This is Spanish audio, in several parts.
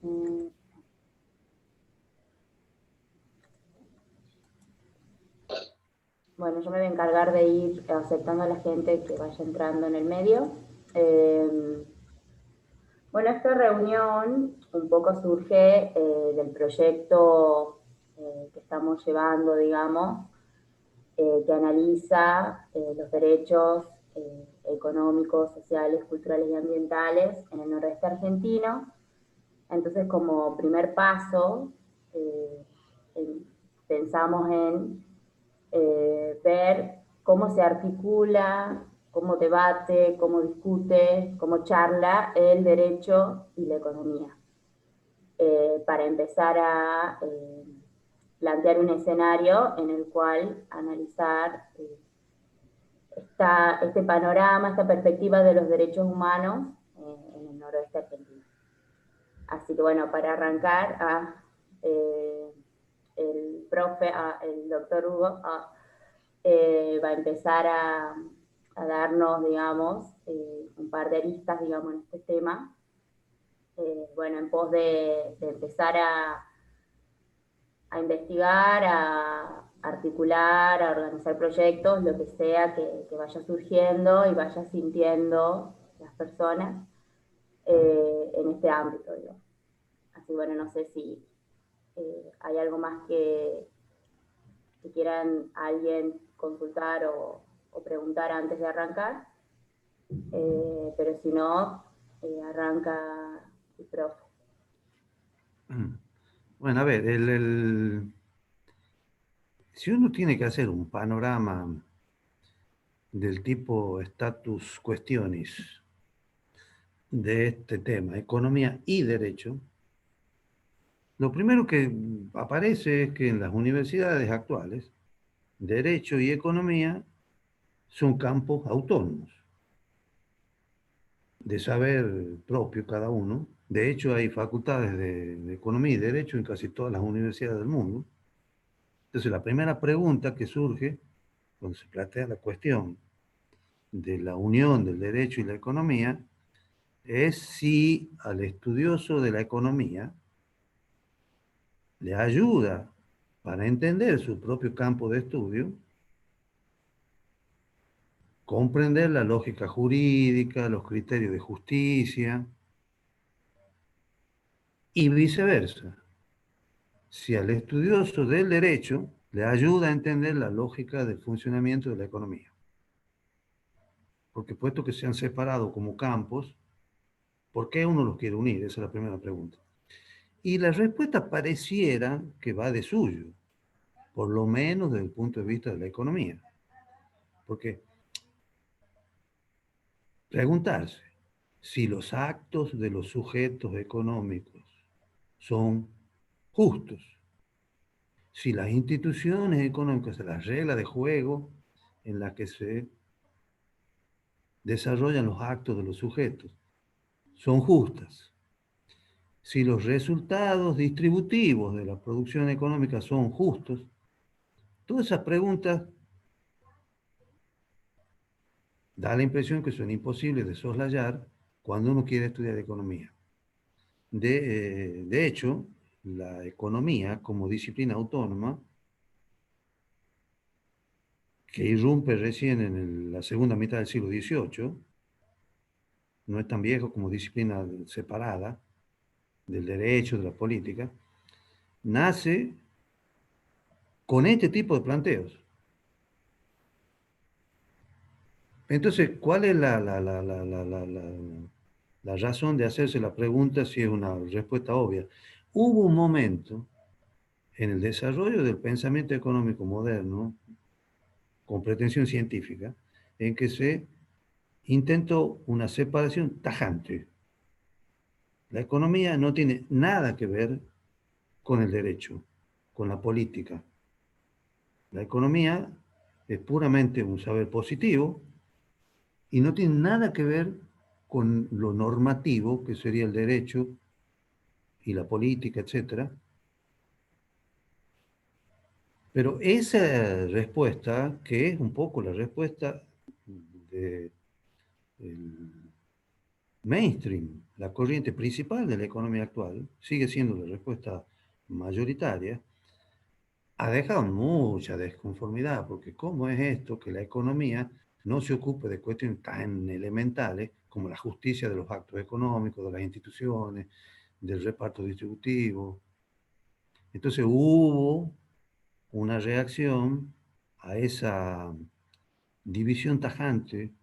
Mm, Bueno, yo me voy a encargar de ir aceptando a la gente que vaya entrando en el medio. Eh, bueno, esta reunión un poco surge del proyecto que estamos llevando, digamos, que analiza los derechos económicos, sociales, culturales y ambientales en el noroeste argentino. Entonces, como primer paso, eh, pensamos en ver cómo se articula, cómo debate, cómo discute, cómo charla el derecho y la economía. Para empezar a plantear un escenario en el cual analizar este panorama, esta perspectiva de los derechos humanos en el noroeste argentino. Así que bueno, para arrancar, el profe, el doctor Hugo, va a empezar a darnos, digamos, un par de aristas, digamos, en este tema. Bueno, en pos de empezar a investigar, a articular, a organizar proyectos, lo que sea que vaya surgiendo y vaya sintiendo las personas en este ámbito, digamos. Así bueno, no sé si hay algo más que quieran alguien consultar o preguntar antes de arrancar, pero si no, arranca el profe. Bueno, a ver, si uno tiene que hacer un panorama del tipo status questionis de este tema, economía y derecho, lo primero que aparece es que en las universidades actuales, derecho y economía son campos autónomos, de saber propio cada uno. De hecho, hay facultades de economía y derecho en casi todas las universidades del mundo. Entonces, la primera pregunta que surge cuando se plantea la cuestión de la unión del derecho y la economía es si al estudioso de la economía le ayuda para entender su propio campo de estudio, comprender la lógica jurídica, los criterios de justicia y viceversa. Si al estudioso del derecho le ayuda a entender la lógica del funcionamiento de la economía. Porque puesto que se han separado como campos, ¿por qué uno los quiere unir? Esa es la primera pregunta. Y la respuesta pareciera que va de suyo, por lo menos desde el punto de vista de la economía. Porque preguntarse si los actos de los sujetos económicos son justos, si las instituciones económicas, las reglas de juego en las que se desarrollan los actos de los sujetos son justas, si los resultados distributivos de la producción económica son justos, todas esas preguntas da la impresión que son imposibles de soslayar cuando uno quiere estudiar economía. De hecho, la economía como disciplina autónoma, que irrumpe recién en la segunda mitad del siglo XVIII, no es tan viejo como disciplina separada del derecho, de la política, nace con este tipo de planteos. Entonces, ¿cuál es la razón de hacerse la pregunta si es una respuesta obvia? Hubo un momento en el desarrollo del pensamiento económico moderno, con pretensión científica, en que se intentó una separación tajante. La economía no tiene nada que ver con el derecho, con la política. La economía es puramente un saber positivo y no tiene nada que ver con lo normativo, que sería el derecho y la política, etc. Pero esa respuesta, que es un poco la respuesta del mainstream la corriente principal de la economía actual, sigue siendo la respuesta mayoritaria, ha dejado mucha desconformidad, porque ¿cómo es esto que la economía no se ocupe de cuestiones tan elementales como la justicia de los actos económicos, de las instituciones, del reparto distributivo? Entonces hubo una reacción a esa división tajante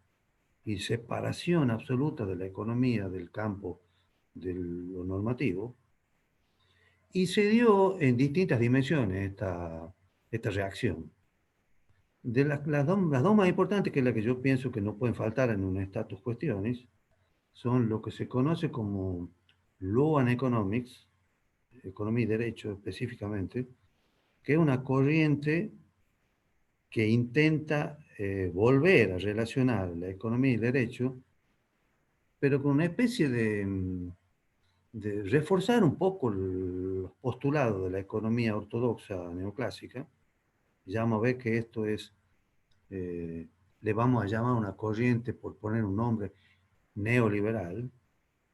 y separación absoluta de la economía del campo de lo normativo, y se dio en distintas dimensiones esta reacción. De las dos más importantes, que es la que yo pienso que no pueden faltar en un status cuestiones, son lo que se conoce como Law and Economics, economía y derecho específicamente, que es una corriente que intenta volver a relacionar la economía y el derecho, pero con una especie de reforzar un poco los postulados de la economía ortodoxa neoclásica. Ya vamos a ver que esto es, le vamos a llamar una corriente, por poner un nombre, neoliberal,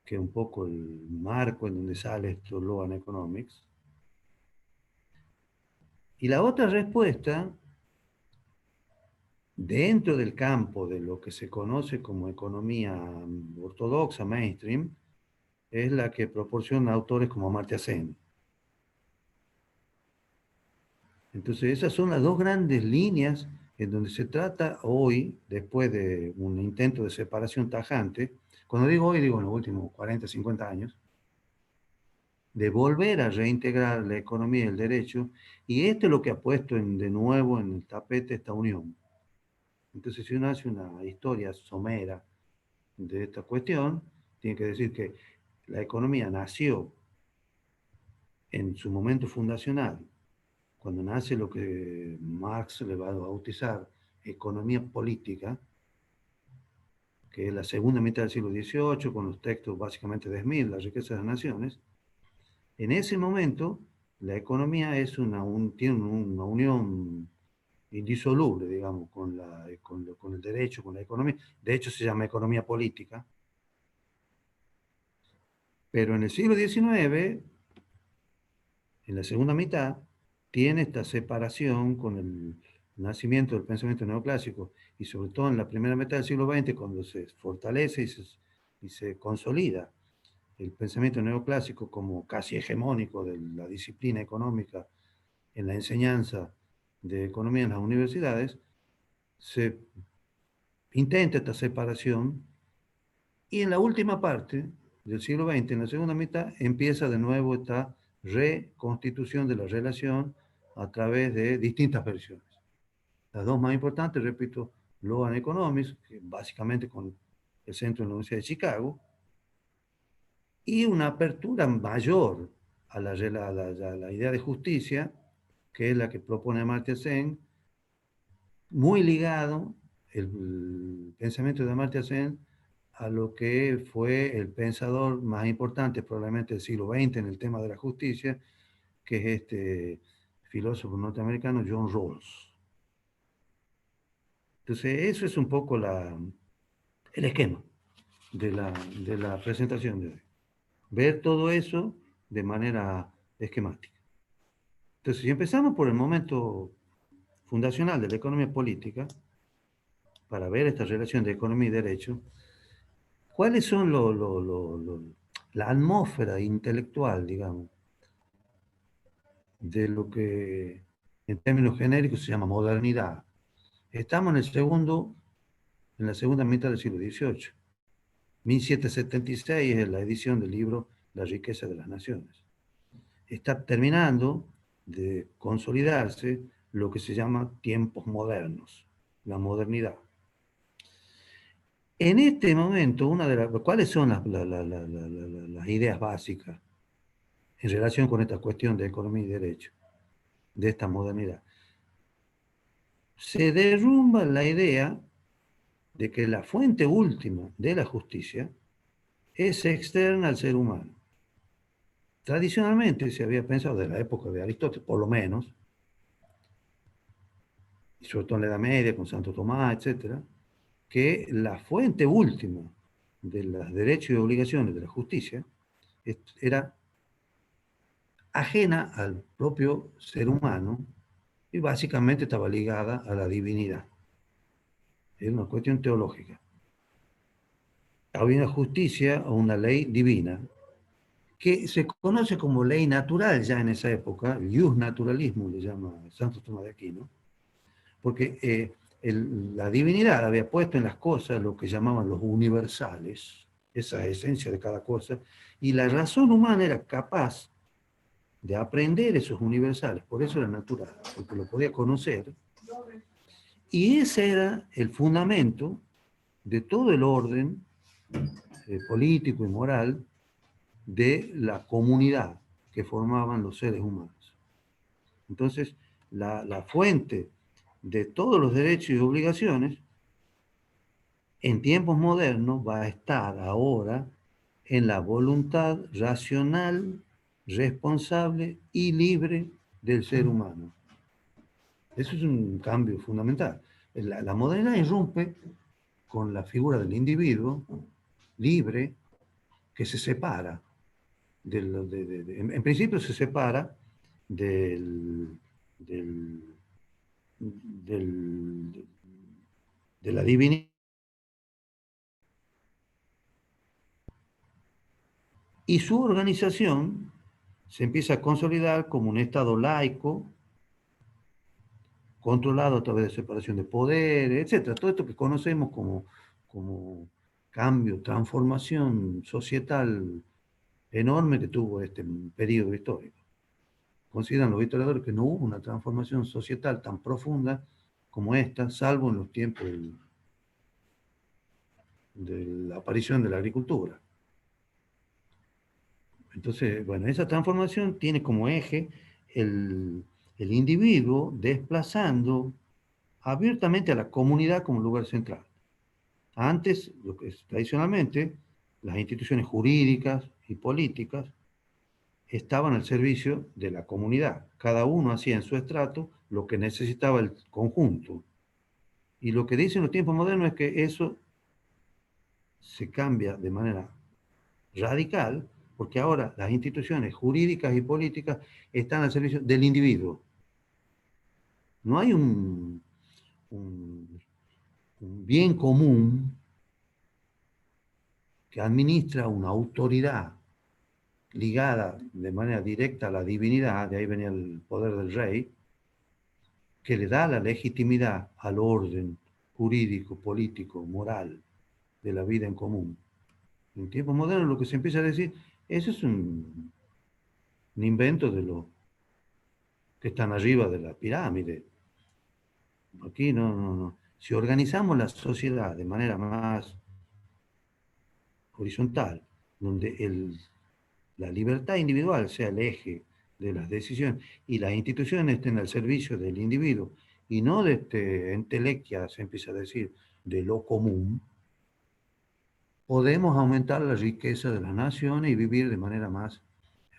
que es un poco el marco en donde sale esto, Law and Economics. Y la otra respuesta, dentro del campo de lo que se conoce como economía ortodoxa, mainstream, es la que proporciona autores como Amartya Sen. Entonces, esas son las dos grandes líneas en donde se trata hoy, después de un intento de separación tajante, cuando digo hoy, digo en los últimos 40, 50 años, de volver a reintegrar la economía y el derecho, y esto es lo que ha puesto de nuevo en el tapete esta unión. Entonces, si uno hace una historia somera de esta cuestión, tiene que decir que la economía nació en su momento fundacional, cuando nace lo que Marx le va a bautizar economía política, que es la segunda mitad del siglo XVIII, con los textos básicamente de Smith, La riqueza de las naciones. En ese momento, la economía es tiene una unión indisoluble, digamos, con el derecho, con la economía. De hecho, se llama economía política. Pero en el siglo XIX, en la segunda mitad, tiene esta separación con el nacimiento del pensamiento neoclásico, y sobre todo en la primera mitad del siglo XX, cuando se fortalece y se consolida el pensamiento neoclásico como casi hegemónico de la disciplina económica en la enseñanza de economía en las universidades, se intenta esta separación, y en la última parte del siglo XX, en la segunda mitad, empieza de nuevo esta reconstitución de la relación a través de distintas versiones. Las dos más importantes, repito, Law and Economics, que básicamente con el centro en la Universidad de Chicago, y una apertura mayor a la idea de justicia, que es la que propone Amartya Sen, muy ligado el pensamiento de Amartya Sen a lo que fue el pensador más importante probablemente del siglo XX en el tema de la justicia, que es este filósofo norteamericano John Rawls. Entonces, eso es un poco el esquema de la presentación de hoy. Ver todo eso de manera esquemática. Entonces, si empezamos por el momento fundacional de la economía política, para ver esta relación de economía y derecho, ¿cuáles son la atmósfera intelectual, digamos, de lo que en términos genéricos se llama modernidad? Estamos en la segunda mitad del siglo XVIII. 1776 es la edición del libro La riqueza de las naciones. Está terminando de consolidarse lo que se llama tiempos modernos, la modernidad. En este momento, ¿cuáles son las ideas básicas en relación con esta cuestión de economía y derecho, de esta modernidad? Se derrumba la idea de que la fuente última de la justicia es externa al ser humano. Tradicionalmente se había pensado, desde la época de Aristóteles, por lo menos, sobre todo en la Edad Media, con Santo Tomás, etc., que la fuente última de los derechos y obligaciones de la justicia era ajena al propio ser humano y básicamente estaba ligada a la divinidad. Es una cuestión teológica. Había una justicia o una ley divina que se conoce como ley natural ya en esa época, el ius naturalismo le llama Santo Tomás de Aquino, porque la divinidad había puesto en las cosas lo que llamaban los universales, esa esencia de cada cosa, y la razón humana era capaz de aprender esos universales, por eso era natural, porque lo podía conocer, y ese era el fundamento de todo el orden político y moral de la comunidad que formaban los seres humanos. Entonces, la fuente de todos los derechos y obligaciones en tiempos modernos va a estar ahora en la voluntad racional, responsable y libre del ser humano. Eso es un cambio fundamental. La modernidad irrumpe con la figura del individuo libre que se separa. En principio se separa del, del, del, de la divinidad y su organización se empieza a consolidar como un Estado laico, controlado a través de separación de poderes, etc. Todo esto que conocemos como cambio, transformación societal enorme que tuvo este periodo histórico. Consideran los historiadores que no hubo una transformación societal tan profunda como esta, salvo en los tiempos de la aparición de la agricultura. Entonces, bueno, esa transformación tiene como eje el individuo desplazando abiertamente a la comunidad como lugar central. Antes, lo que es tradicionalmente, las instituciones jurídicas y políticas estaban al servicio de la comunidad. Cada uno hacía en su estrato lo que necesitaba el conjunto. Y lo que dicen los tiempos modernos es que eso se cambia de manera radical, porque ahora las instituciones jurídicas y políticas están al servicio del individuo. No hay un bien común que administra una autoridad ligada de manera directa a la divinidad, de ahí venía el poder del rey, que le da la legitimidad al orden jurídico, político, moral de la vida en común. En tiempos modernos lo que se empieza a decir, eso es un invento de los que están arriba de la pirámide. Aquí no. Si organizamos la sociedad de manera más horizontal, donde la libertad individual sea el eje de las decisiones y las instituciones estén al servicio del individuo y no de este entelequia, se empieza a decir, de lo común, podemos aumentar la riqueza de las naciones y vivir de manera más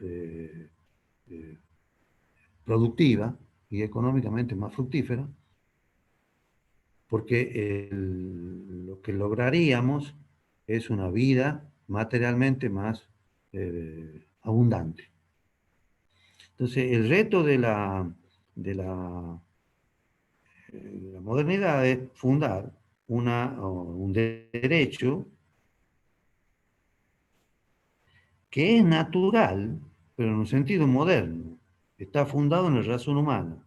eh, eh, productiva y económicamente más fructífera, porque lo que lograríamos es una vida materialmente más abundante. Entonces, el reto de la modernidad es fundar un derecho que es natural, pero en un sentido moderno. Está fundado en la razón humana.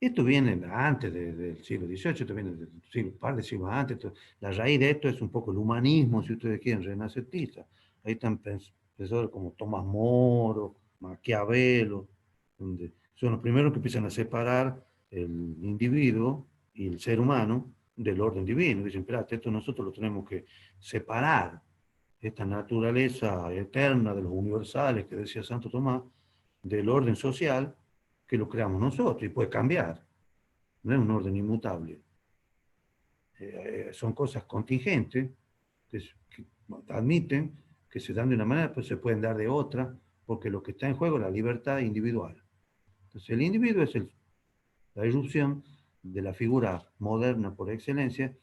Esto viene antes del siglo XVIII, esto viene del siglo, par de siglos antes. La raíz de esto es un poco el humanismo, si ustedes quieren, renacentista. Ahí están pensadores como Tomás Moro, Maquiavelo, donde son los primeros que empiezan a separar el individuo y el ser humano del orden divino. Dicen, espérate, esto nosotros lo tenemos que separar, esta naturaleza eterna de los universales que decía Santo Tomás, del orden social que lo creamos nosotros y puede cambiar. No es un orden inmutable. Son cosas contingentes que admiten que se dan de una manera, pero se pueden dar de otra, porque lo que está en juego es la libertad individual. Entonces el individuo es la irrupción de la figura moderna por excelencia,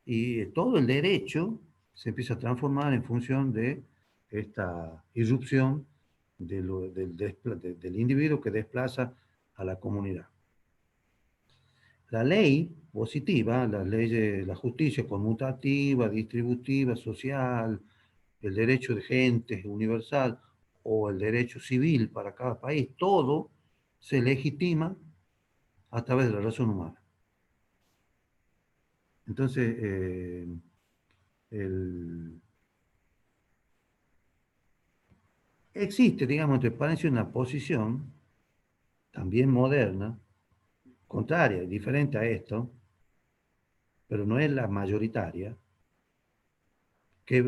y todo el derecho se empieza a transformar en función de esta irrupción del individuo que desplaza a la comunidad. La ley positiva, las leyes, la justicia conmutativa, distributiva, social, el derecho de gente universal o el derecho civil para cada país, todo se legitima a través de la razón humana. Entonces, existe, digamos, entre países una posición también moderna, contraria, diferente a esto, pero no es la mayoritaria, que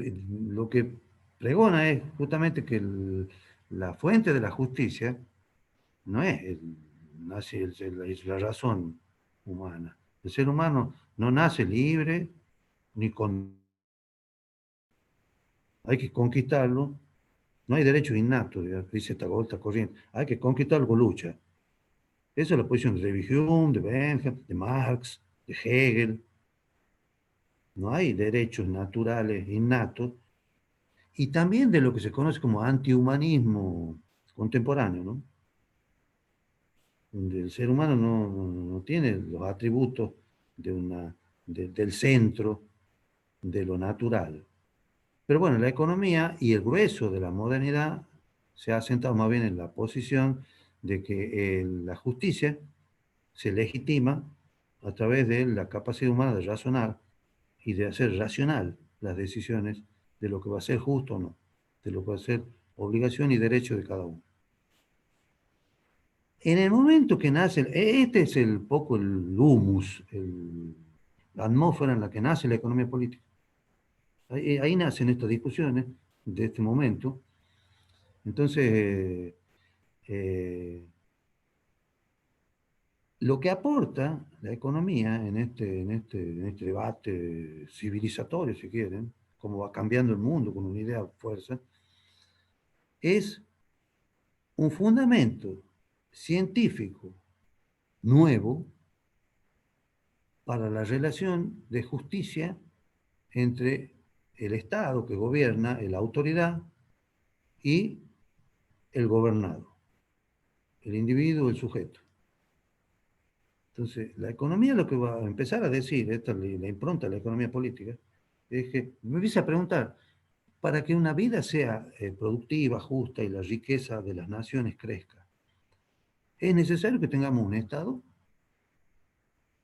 lo que pregona es justamente que la fuente de la justicia no es, es la razón humana. El ser humano no nace libre, ni con... Hay que conquistarlo. No hay derecho innato, dice esta corriente. Hay que conquistarlo con lucha. Esa es la posición de Hume, de Bentham, de Marx, de Hegel. No hay derechos naturales innatos. Y también de lo que se conoce como antihumanismo contemporáneo, ¿no? Donde el ser humano no tiene los atributos del centro de lo natural. Pero bueno, la economía y el grueso de la modernidad se ha sentado más bien en la posición de que la justicia se legitima a través de la capacidad humana de razonar y de hacer racional las decisiones de lo que va a ser justo o no, de lo que va a ser obligación y derecho de cada uno. En el momento que nace, este es el poco el humus, la atmósfera en la que nace la economía política. Ahí nacen estas discusiones de este momento. Entonces, lo que aporta la economía en este debate civilizatorio, si quieren, cómo va cambiando el mundo con una idea de fuerza, es un fundamento científico nuevo para la relación de justicia entre el Estado que gobierna, la autoridad, y el gobernado, el individuo, el sujeto. Entonces, la economía lo que va a empezar a decir, esta es la impronta de la economía política, es que me empieza a preguntar, para que una vida sea productiva, justa y la riqueza de las naciones crezca, ¿es necesario que tengamos un Estado?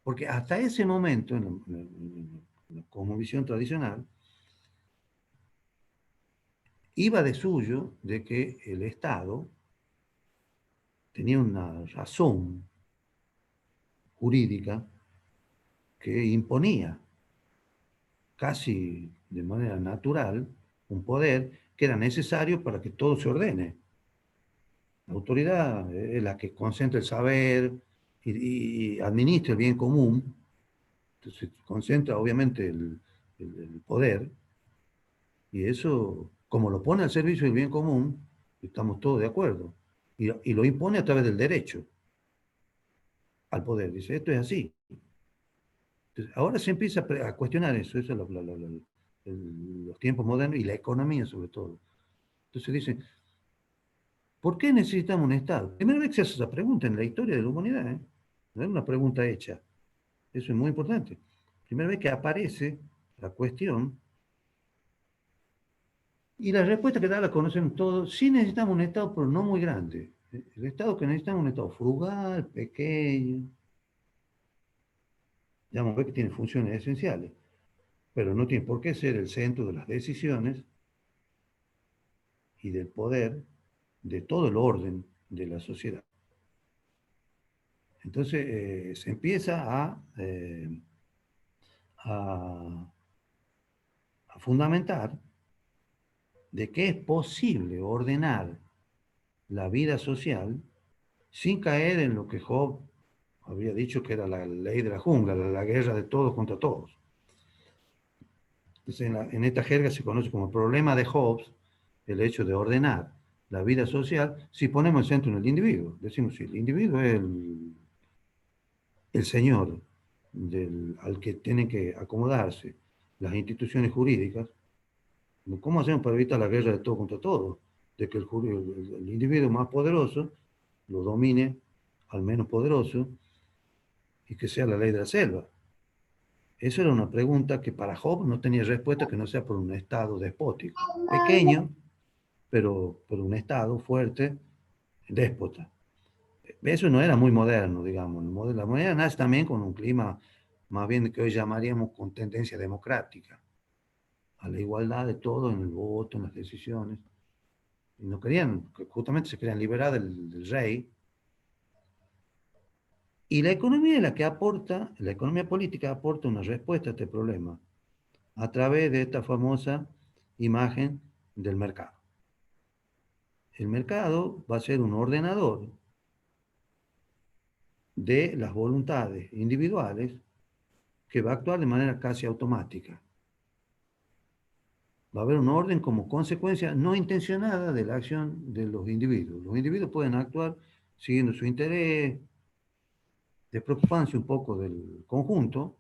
Porque hasta ese momento, como visión tradicional, iba de suyo de que el Estado tenía una razón jurídica que imponía casi de manera natural un poder que era necesario para que todo se ordene. La autoridad es la que concentra el saber y administra el bien común. Entonces concentra obviamente el poder y eso, como lo pone al servicio del bien común, estamos todos de acuerdo. Y lo impone a través del derecho al poder. Dice, esto es así. Entonces, ahora se empieza a cuestionar eso es los tiempos modernos y la economía sobre todo. Entonces dice, ¿por qué necesitamos un Estado? Primera vez que se hace esa pregunta en la historia de la humanidad, ¿eh? No es una pregunta hecha. Eso es muy importante. Primera vez que aparece la cuestión y la respuesta que da la conocemos todos. Sí necesitamos un Estado, pero no muy grande. El Estado que necesitamos es un Estado frugal, pequeño. Ya vamos a ver que tiene funciones esenciales, pero no tiene por qué ser el centro de las decisiones y del poder de todo el orden de la sociedad. Entonces se empieza a, a fundamentar de que es posible ordenar la vida social sin caer en lo que Job había dicho que era la ley de la jungla, la guerra de todos contra todos. Entonces, en esta jerga se conoce como problema de Hobbes el hecho de ordenar la vida social si ponemos el centro en el individuo. Decimos, si el individuo es el señor al que tienen que acomodarse las instituciones jurídicas. ¿Cómo hacemos para evitar la guerra de todo contra todo? De que el individuo más poderoso lo domine al menos poderoso y que sea la ley de la selva. Eso era una pregunta que para Job no tenía respuesta que no sea por un Estado despótico. Pequeño, pero un Estado fuerte, déspota. Eso no era muy moderno, digamos. La modernidad nace también con un clima más bien que hoy llamaríamos con tendencia democrática, a la igualdad de todo en el voto, en las decisiones. Y no querían, justamente se querían liberar del rey. Y la economía es la que aporta, la economía política aporta una respuesta a este problema a través de esta famosa imagen del mercado. El mercado va a ser un ordenador de las voluntades individuales que va a actuar de manera casi automática. Va a haber un orden como consecuencia no intencionada de la acción de los individuos. Los individuos pueden actuar siguiendo su interés, despreocupándose un poco del conjunto,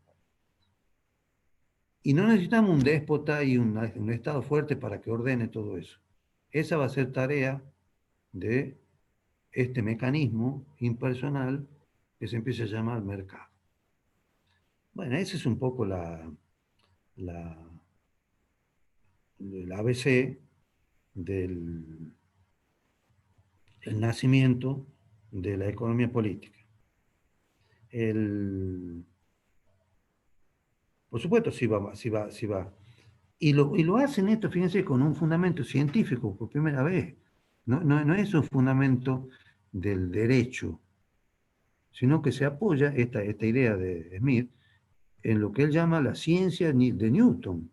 y no necesitamos un déspota y un Estado fuerte para que ordene todo eso. Esa va a ser tarea de este mecanismo impersonal que se empieza a llamar mercado. Bueno, ese es un poco el ABC del nacimiento de la economía política. Por supuesto, sí va. Y lo hacen esto, fíjense, con un fundamento científico por primera vez. No es un fundamento del derecho, sino que se apoya esta idea de Smith en lo que él llama la ciencia de Newton.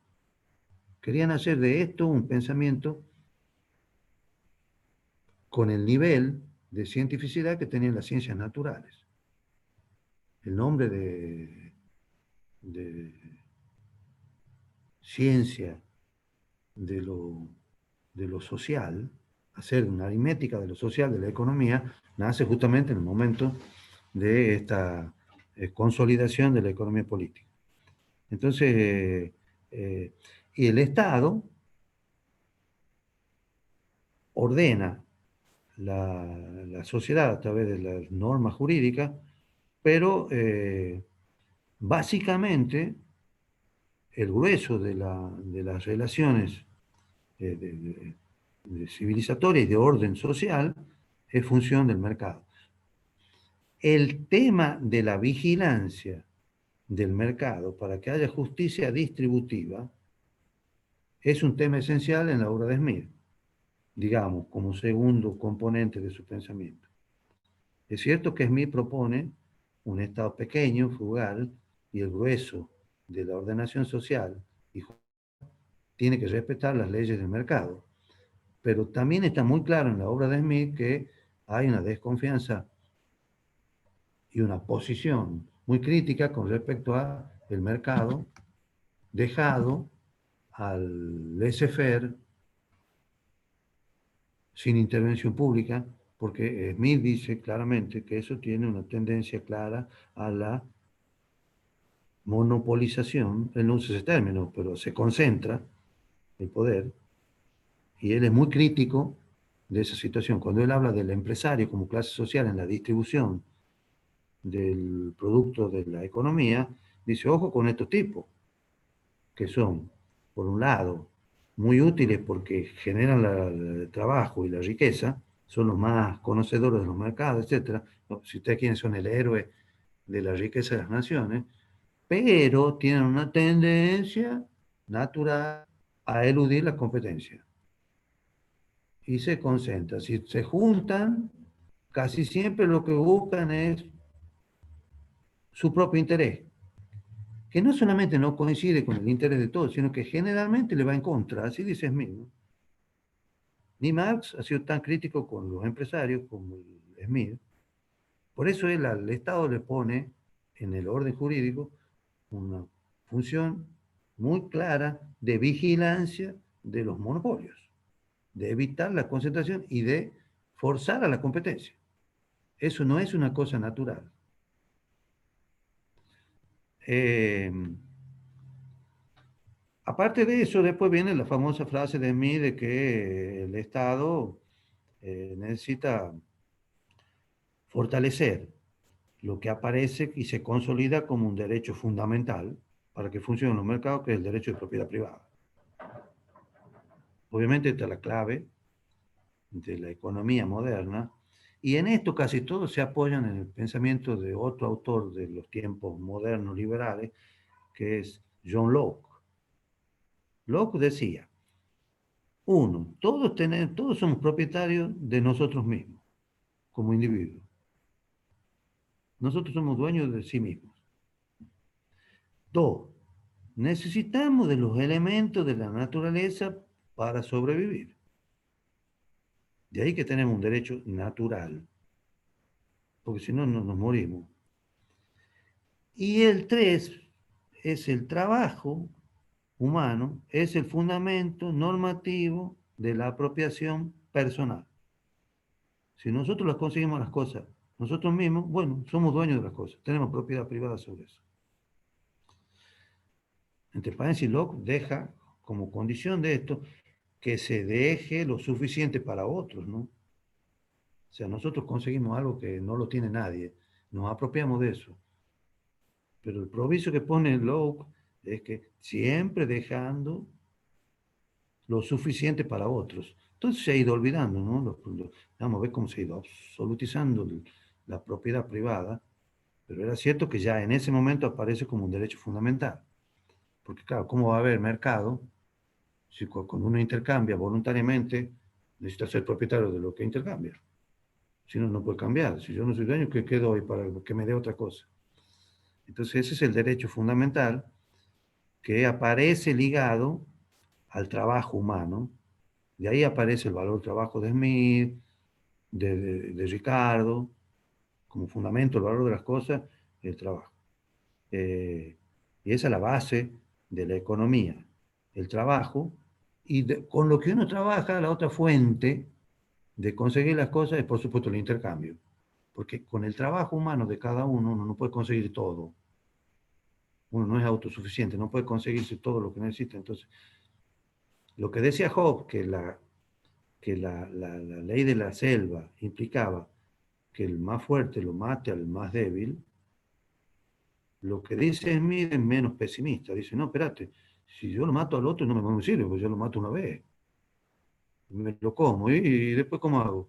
Querían hacer de esto un pensamiento con el nivel de cientificidad que tenían las ciencias naturales. El nombre de ciencia de lo social, hacer una aritmética de lo social, de la economía, nace justamente en el momento de esta consolidación de la economía política. Entonces, y el Estado ordena la sociedad a través de las normas jurídicas, pero básicamente el grueso de las relaciones de civilizatorias y de orden social es función del mercado. El tema de la vigilancia del mercado para que haya justicia distributiva es un tema esencial en la obra de Smith, digamos, como segundo componente de su pensamiento. Es cierto que Smith propone un Estado pequeño, frugal, y el grueso de la ordenación social tiene que respetar las leyes del mercado. Pero también está muy claro en la obra de Smith que hay una desconfianza y una posición muy crítica con respecto a el mercado dejado al laissez-faire sin intervención pública, porque Smith dice claramente que eso tiene una tendencia clara a la monopolización. Él no usa ese término, pero se concentra el poder, y él es muy crítico de esa situación. Cuando él habla del empresario como clase social en la distribución del producto de la economía, dice, ojo con estos tipos, que son, por un lado, muy útiles porque generan el trabajo y la riqueza, son los más conocedores de los mercados, etc. Si ustedes quieren, son el héroe de la riqueza de las naciones, pero tienen una tendencia natural a eludir la competencia. Y se concentran. Si se juntan, casi siempre lo que buscan es su propio interés, que no solamente no coincide con el interés de todos, sino que generalmente le va en contra, así dice Smith, ¿no? Ni Marx ha sido tan crítico con los empresarios como Smith. Por eso él al Estado le pone en el orden jurídico una función muy clara de vigilancia de los monopolios, de evitar la concentración y de forzar a la competencia. Eso no es una cosa natural. Eh, Aparte de eso, después viene la famosa frase de Smith de que el Estado necesita fortalecer lo que aparece y se consolida como un derecho fundamental para que funcione en los mercados, que es el derecho de propiedad privada. Obviamente esta es la clave de la economía moderna, y en esto casi todos se apoyan en el pensamiento de otro autor de los tiempos modernos liberales, que es John Locke. Locke decía, uno, todos somos propietarios de nosotros mismos, como individuos. Nosotros somos dueños de sí mismos. Dos, necesitamos de los elementos de la naturaleza para sobrevivir. De ahí que tenemos un derecho natural, porque si no, no nos morimos. Y el tres es el trabajo humano, es el fundamento normativo de la apropiación personal. Si nosotros las conseguimos las cosas nosotros mismos, bueno, somos dueños de las cosas, tenemos propiedad privada sobre eso. Entre paréntesis, Locke deja como condición de esto que se deje lo suficiente para otros, ¿no? O sea, nosotros conseguimos algo que no lo tiene nadie, nos apropiamos de eso. Pero el proviso que pone Locke es que siempre dejando lo suficiente para otros. Entonces se ha ido olvidando, ¿no? Vamos a ver cómo se ha ido absolutizando la propiedad privada, pero era cierto que ya en ese momento aparece como un derecho fundamental. Porque claro, ¿cómo va a haber mercado si cuando uno intercambia voluntariamente necesita ser propietario de lo que intercambia? Si no, no puede cambiar. Si yo no soy dueño, ¿qué doy para que me dé otra cosa? Entonces ese es el derecho fundamental que aparece ligado al trabajo humano. De ahí aparece el valor del trabajo de Smith, de Ricardo, como fundamento, el valor de las cosas, el trabajo. Y esa es la base de la economía, el trabajo, y con lo que uno trabaja, la otra fuente de conseguir las cosas es, por supuesto, el intercambio. Porque con el trabajo humano de cada uno, uno no puede conseguir todo. Uno no es autosuficiente, no puede conseguirse todo lo que necesita. Entonces, lo que decía Hobbes, que la ley de la selva implicaba que el más fuerte lo mate al más débil, lo que dice Smith es menos pesimista. Dice, no, espérate, si yo lo mato al otro no me sirve, porque yo lo mato una vez. Me lo como y después ¿cómo hago?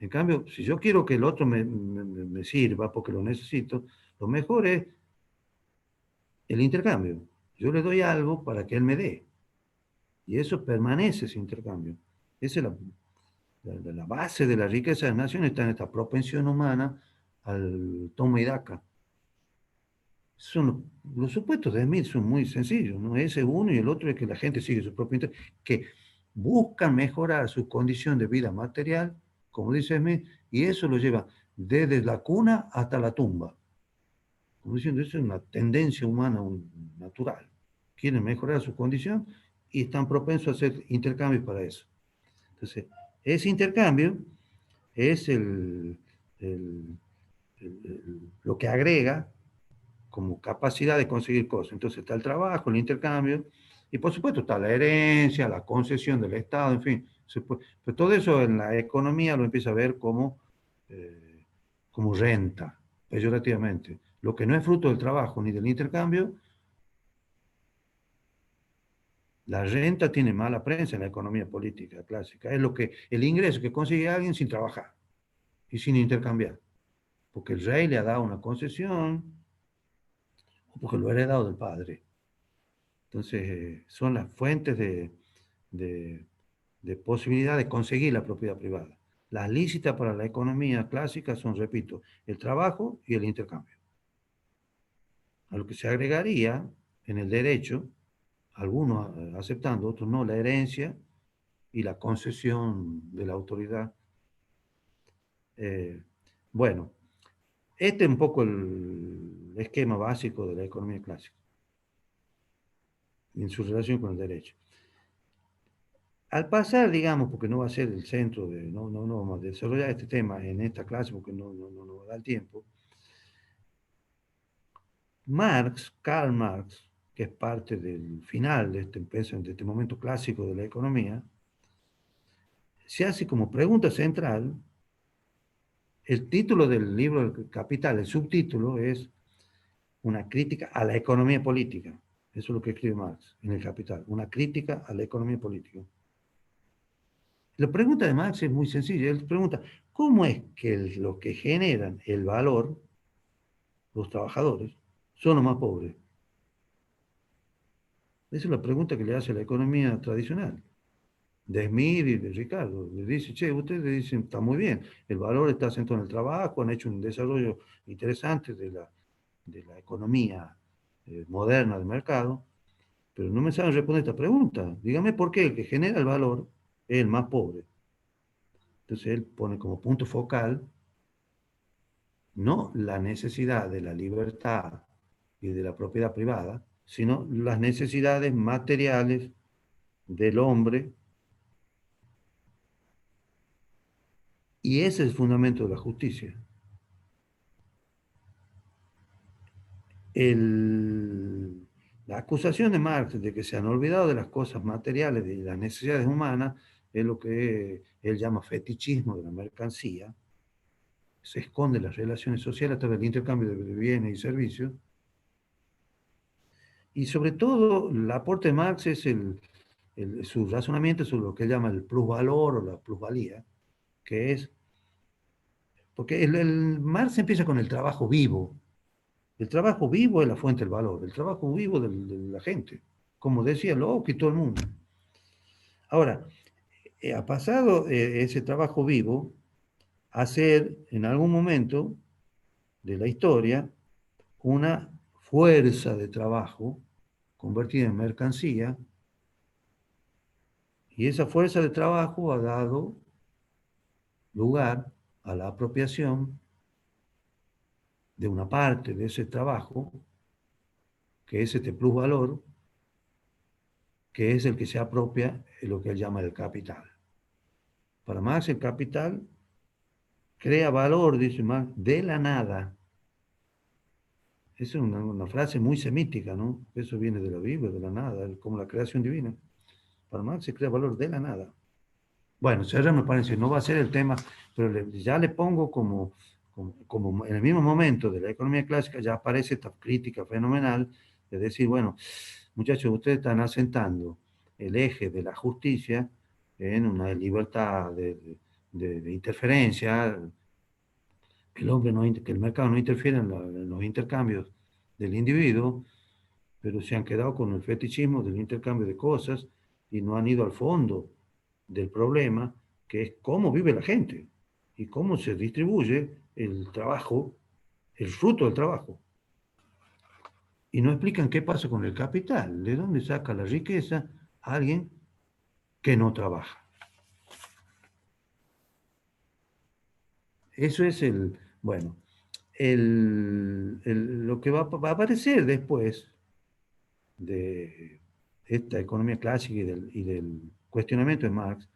En cambio, si yo quiero que el otro me sirva porque lo necesito, lo mejor es el intercambio. Yo le doy algo para que él me dé. Y eso permanece ese intercambio. Esa es la base de la riqueza de las naciones, está en esta propensión humana al toma y daca. Los supuestos de Smith son muy sencillos, ¿no? Ese es uno y el otro es que la gente sigue su propio interés, que buscan mejorar su condición de vida material, como dice Smith, y eso lo lleva desde la cuna hasta la tumba. Como diciendo, eso es una tendencia humana natural. Quieren mejorar su condición y están propensos a hacer intercambios para eso. Entonces, ese intercambio es lo que agrega como capacidad de conseguir cosas. Entonces está el trabajo, el intercambio, y por supuesto está la herencia, la concesión del Estado, en fin. Pero todo eso en la economía lo empieza a ver como renta, peyorativamente. Lo que no es fruto del trabajo ni del intercambio, la renta tiene mala prensa en la economía política clásica. Es el ingreso que consigue alguien sin trabajar y sin intercambiar. Porque el rey le ha dado una concesión o porque lo ha heredado del padre. Entonces, son las fuentes de, de posibilidad de conseguir la propiedad privada. Las lícitas para la economía clásica son, repito, el trabajo y el intercambio. A lo que se agregaría en el derecho, algunos aceptando, otros no, la herencia y la concesión de la autoridad. Eh, bueno, este es un poco el esquema básico de la economía clásica en su relación con el derecho. Al pasar, digamos, porque no va a ser el centro no vamos a desarrollar este tema en esta clase porque no da el tiempo. Karl Marx, que es parte del final de este momento clásico de la economía, se hace como pregunta central. El título del libro El Capital, el subtítulo es una crítica a la economía política. Eso es lo que escribe Marx en El Capital, una crítica a la economía política. La pregunta de Marx es muy sencilla. Él pregunta, ¿cómo es que los que generan el valor, los trabajadores, son los más pobres? Esa es la pregunta que le hace a la economía tradicional. De Smith y de Ricardo. Le dice, che, ustedes dicen, está muy bien, el valor está centrado en el trabajo, han hecho un desarrollo interesante de la economía moderna del mercado, pero no me saben responder esta pregunta. Dígame por qué el que genera el valor es el más pobre. Entonces él pone como punto focal no la necesidad de la libertad y de la propiedad privada, sino las necesidades materiales del hombre, y ese es el fundamento de la justicia. La acusación de Marx de que se han olvidado de las cosas materiales, de las necesidades humanas, es lo que él llama fetichismo de la mercancía. Se esconde las relaciones sociales a través del intercambio de bienes y servicios. Y sobre todo, el aporte de Marx es su razonamiento sobre lo que él llama el plusvalor o la plusvalía, que es, porque el Marx empieza con el trabajo vivo. El trabajo vivo es la fuente del valor, el trabajo vivo de la gente, como decía Locke y todo el mundo. Ahora, ha pasado ese trabajo vivo a ser en algún momento de la historia una fuerza de trabajo convertida en mercancía, y esa fuerza de trabajo ha dado lugar a la apropiación de una parte de ese trabajo, que es este plusvalor, que es el que se apropia de lo que él llama el capital. Para Marx, el capital crea valor, dice Marx, de la nada. Esa es una frase muy semítica, ¿no? Eso viene de la Biblia, de la nada, como la creación divina. Para Marx se crea valor de la nada. Bueno, Serra me parece, no va a ser el tema, pero ya le pongo como en el mismo momento de la economía clásica ya aparece esta crítica fenomenal de decir, bueno, muchachos, ustedes están asentando el eje de la justicia en una libertad de interferencia, que el mercado no interfiere en los intercambios del individuo, pero se han quedado con el fetichismo del intercambio de cosas y no han ido al fondo del problema, que es cómo vive la gente y cómo se distribuye el trabajo, el fruto del trabajo. Y no explican qué pasa con el capital, de dónde saca la riqueza alguien que no trabaja. Eso es bueno, lo que va a aparecer después de esta economía clásica y del cuestionamiento de Marx,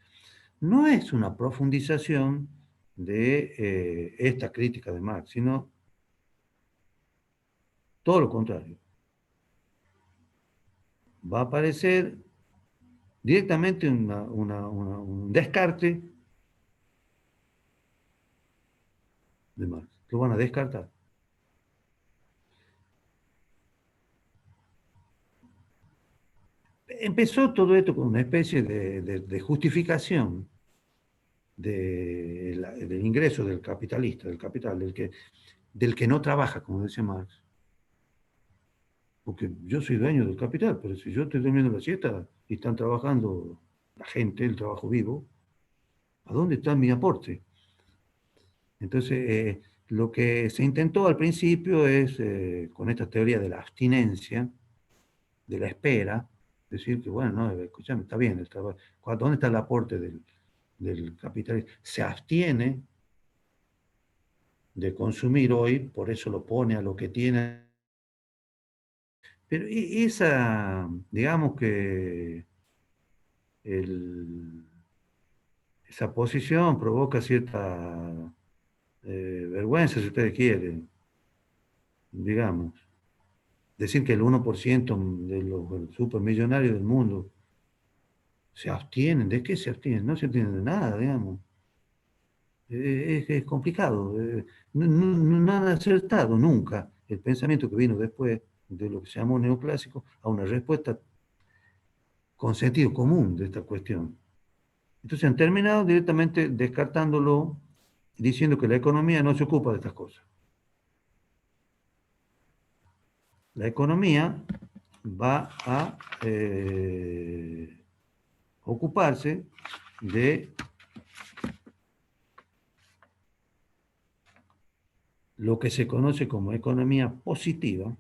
no es una profundización de esta crítica de Marx, sino todo lo contrario. Va a aparecer directamente un descarte de Marx. Lo van a descartar. Empezó todo esto con una especie de justificación del ingreso del capitalista, del capital, del que no trabaja, como decía Marx. Porque yo soy dueño del capital, pero si yo estoy durmiendo la siesta y están trabajando la gente, el trabajo vivo, ¿a dónde está mi aporte? Entonces, lo que se intentó al principio es, con esta teoría de la abstinencia, de la espera, decir que, bueno, no, escúchame, está bien, ¿dónde está el aporte del capitalista? Se abstiene de consumir hoy, por eso lo pone a lo que tiene. Pero digamos que el, esa posición provoca cierta vergüenza, si ustedes quieren, digamos. decir que el 1% de los supermillonarios del mundo se abstienen, ¿de qué se abstienen? No se abstienen de nada, digamos. Es complicado. Nada acertado nunca. El pensamiento que vino después de lo que se llamó neoclásico a una respuesta con sentido común de esta cuestión. Entonces han terminado directamente descartándolo, diciendo que la economía no se ocupa de estas cosas. La economía va a ocuparse de lo que se conoce como economía positiva,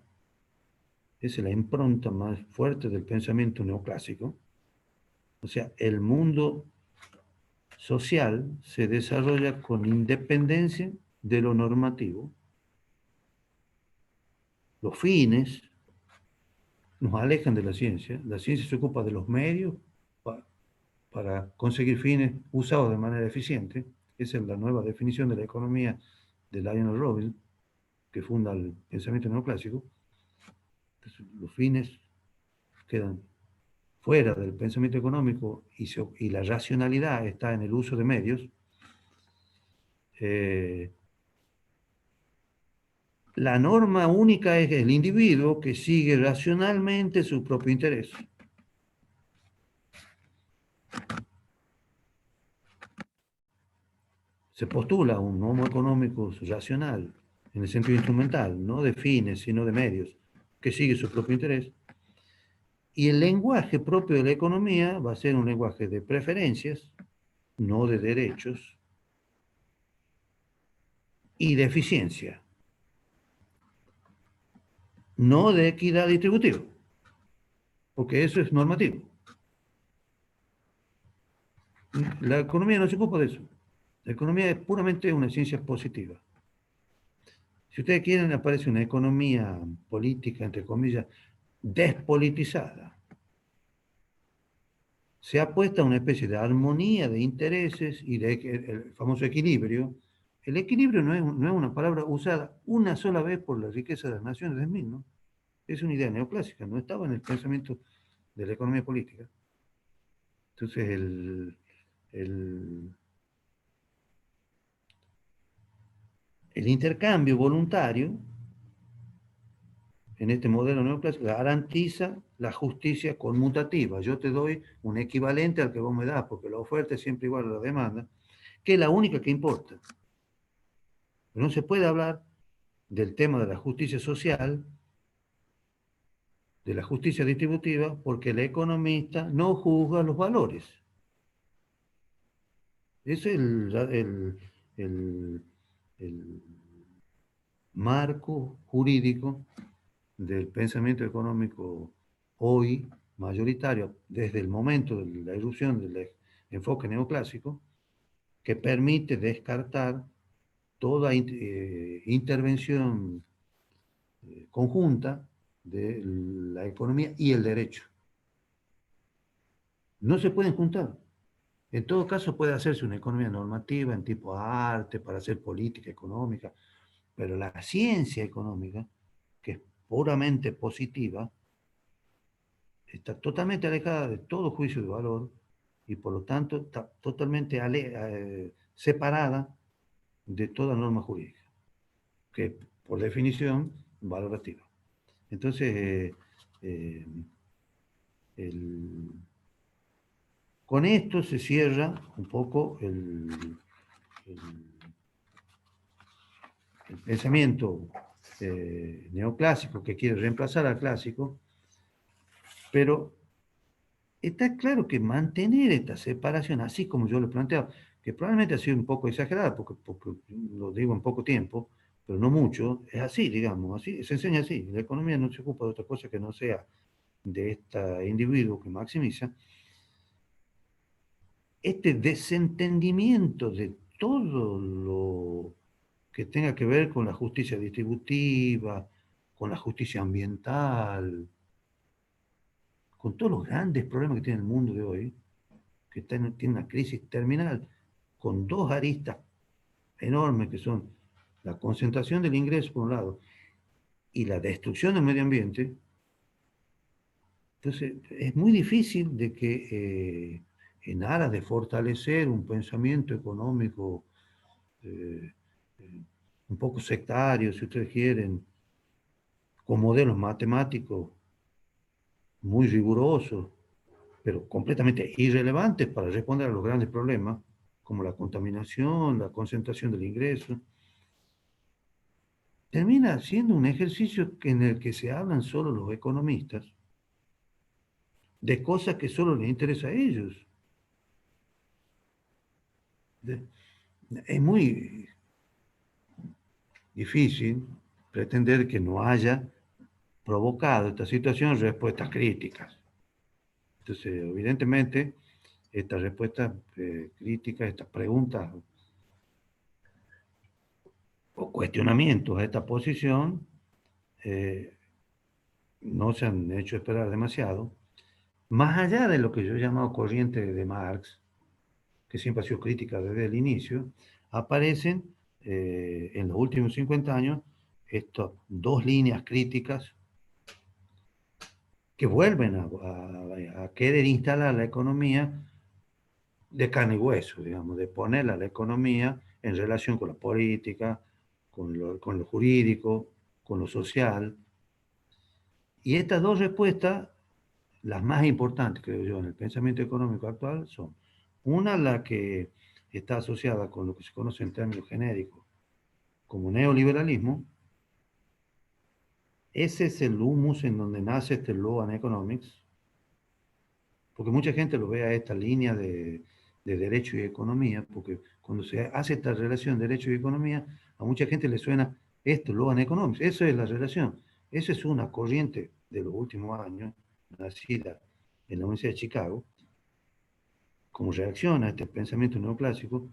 es la impronta más fuerte del pensamiento neoclásico. O sea, el mundo social se desarrolla con independencia de lo normativo. Los fines nos alejan de la ciencia se ocupa de los medios para conseguir fines usados de manera eficiente. Esa es la nueva definición de la economía de Lionel Robbins, que funda el pensamiento neoclásico. Entonces, los fines quedan fuera del pensamiento económico y la racionalidad está en el uso de medios. La norma única es el individuo que sigue racionalmente su propio interés. Se postula un homo económico racional, en el sentido instrumental, no de fines, sino de medios, que sigue su propio interés. Y el lenguaje propio de la economía va a ser un lenguaje de preferencias, no de derechos, y de eficiencia, no de equidad distributiva, porque eso es normativo. La economía no se ocupa de eso. La economía es puramente una ciencia positiva. Si ustedes quieren, aparece una economía política, entre comillas, despolitizada. Se ha puesto a una especie de armonía de intereses y el famoso equilibrio. El equilibrio no es una palabra usada una sola vez por la riqueza de las naciones de Smith, ¿no? Es una idea neoclásica, no estaba en el pensamiento de la economía política. Entonces, el intercambio voluntario en este modelo neoclásico garantiza la justicia conmutativa. Yo te doy un equivalente al que vos me das, porque la oferta es siempre igual a la demanda, que es la única que importa. Pero no se puede hablar del tema de la justicia social, de la justicia distributiva, porque el economista no juzga los valores. Ese es el, el marco jurídico del pensamiento económico hoy mayoritario, desde el momento de la irrupción del enfoque neoclásico, que permite descartar toda intervención conjunta de la economía y el derecho. No se pueden juntar. En todo caso puede hacerse una economía normativa en tipo arte para hacer política económica, pero la ciencia económica, que es puramente positiva, está totalmente alejada de todo juicio de valor y por lo tanto está totalmente separada de toda norma jurídica, que por definición valorativa. Entonces, el, con esto se cierra un poco el pensamiento neoclásico que quiere reemplazar al clásico, pero está claro que mantener esta separación, así como yo lo he planteado, que probablemente ha sido un poco exagerada, porque lo digo en poco tiempo, pero no mucho, es así, digamos, así, se enseña así. La economía no se ocupa de otra cosa que no sea de este individuo que maximiza. Este desentendimiento de todo lo que tenga que ver con la justicia distributiva, con la justicia ambiental, con todos los grandes problemas que tiene el mundo de hoy, que tiene una crisis terminal, con dos aristas enormes que son la concentración del ingreso por un lado y la destrucción del medio ambiente. Entonces, es muy difícil de que en aras de fortalecer un pensamiento económico eh, eh, un poco sectario, si ustedes quieren, con modelos matemáticos muy rigurosos, pero completamente irrelevantes para responder a los grandes problemas, como la contaminación, la concentración del ingreso, termina siendo un ejercicio en el que se hablan solo los economistas de cosas que solo les interesa a ellos. Es muy difícil pretender que no haya provocado esta situación respuestas críticas. Entonces, evidentemente, estas respuestas críticas, estas preguntas o cuestionamientos a esta posición eh, no se han hecho esperar demasiado. Más allá de lo que yo he llamado corriente de Marx, que siempre ha sido crítica desde el inicio, aparecen en los últimos 50 años estas dos líneas críticas que vuelven a querer instalar la economía de carne y hueso, digamos, de poner a la economía en relación con la política, con lo jurídico, con lo social. Y estas dos respuestas, las más importantes, creo yo, en el pensamiento económico actual, son una, la que está asociada con lo que se conoce en términos genéricos como neoliberalismo. Ese es el humus en donde nace este Law and Economics, porque mucha gente lo ve a esta línea de derecho y economía, porque cuando se hace esta relación derecho y economía, a mucha gente le suena esto, Law and Economics, eso es la relación. Esa es una corriente de los últimos años, nacida en la Universidad de Chicago, como reacción a este pensamiento neoclásico,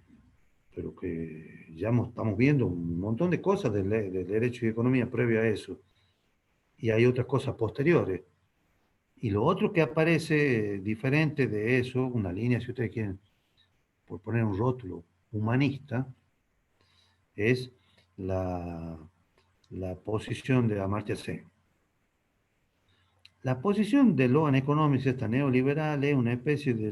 pero que ya estamos viendo un montón de cosas del derecho y economía previo a eso, y hay otras cosas posteriores. Y lo otro que aparece diferente de eso, una línea, si ustedes quieren, por poner un rótulo humanista, es la, la posición de Amartya Sen. La posición de Law and Economics, esta neoliberal, es una especie de,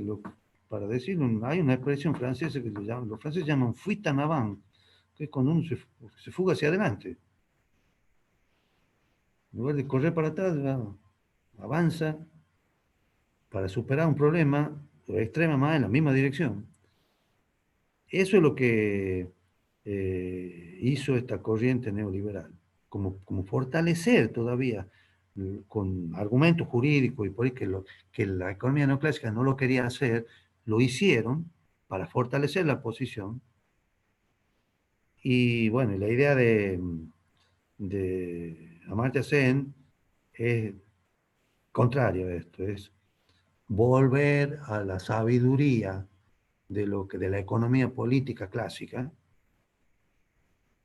para decirlo, hay una expresión francesa que los franceses llaman fuite en avant, que es cuando uno se fuga hacia adelante. En lugar de correr para atrás, avanza para superar un problema o extrema más en la misma dirección. Eso es lo que hizo esta corriente neoliberal, como fortalecer todavía con argumentos jurídicos y por ahí que la economía neoclásica no lo quería hacer, lo hicieron para fortalecer la posición. Y bueno, la idea de Amartya Sen es contrario a esto, es volver a la sabiduría de la economía política clásica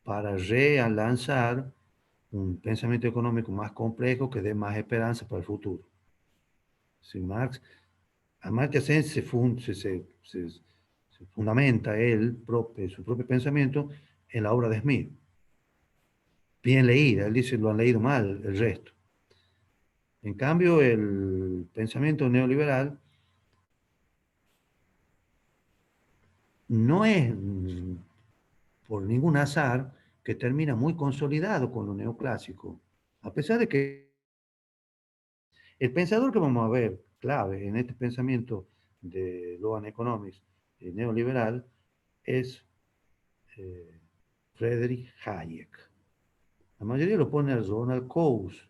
para relanzar un pensamiento económico más complejo que dé más esperanza para el futuro. Si Marx, Amartya Sen se fundamenta su propio pensamiento en la obra de Smith. Bien leída, él dice lo han leído mal el resto. En cambio, el pensamiento neoliberal no es por ningún azar que termina muy consolidado con lo neoclásico, a pesar de que el pensador que vamos a ver clave en este pensamiento de Law and Economics neoliberal es eh, Friedrich Hayek. La mayoría lo pone a Ronald Coase.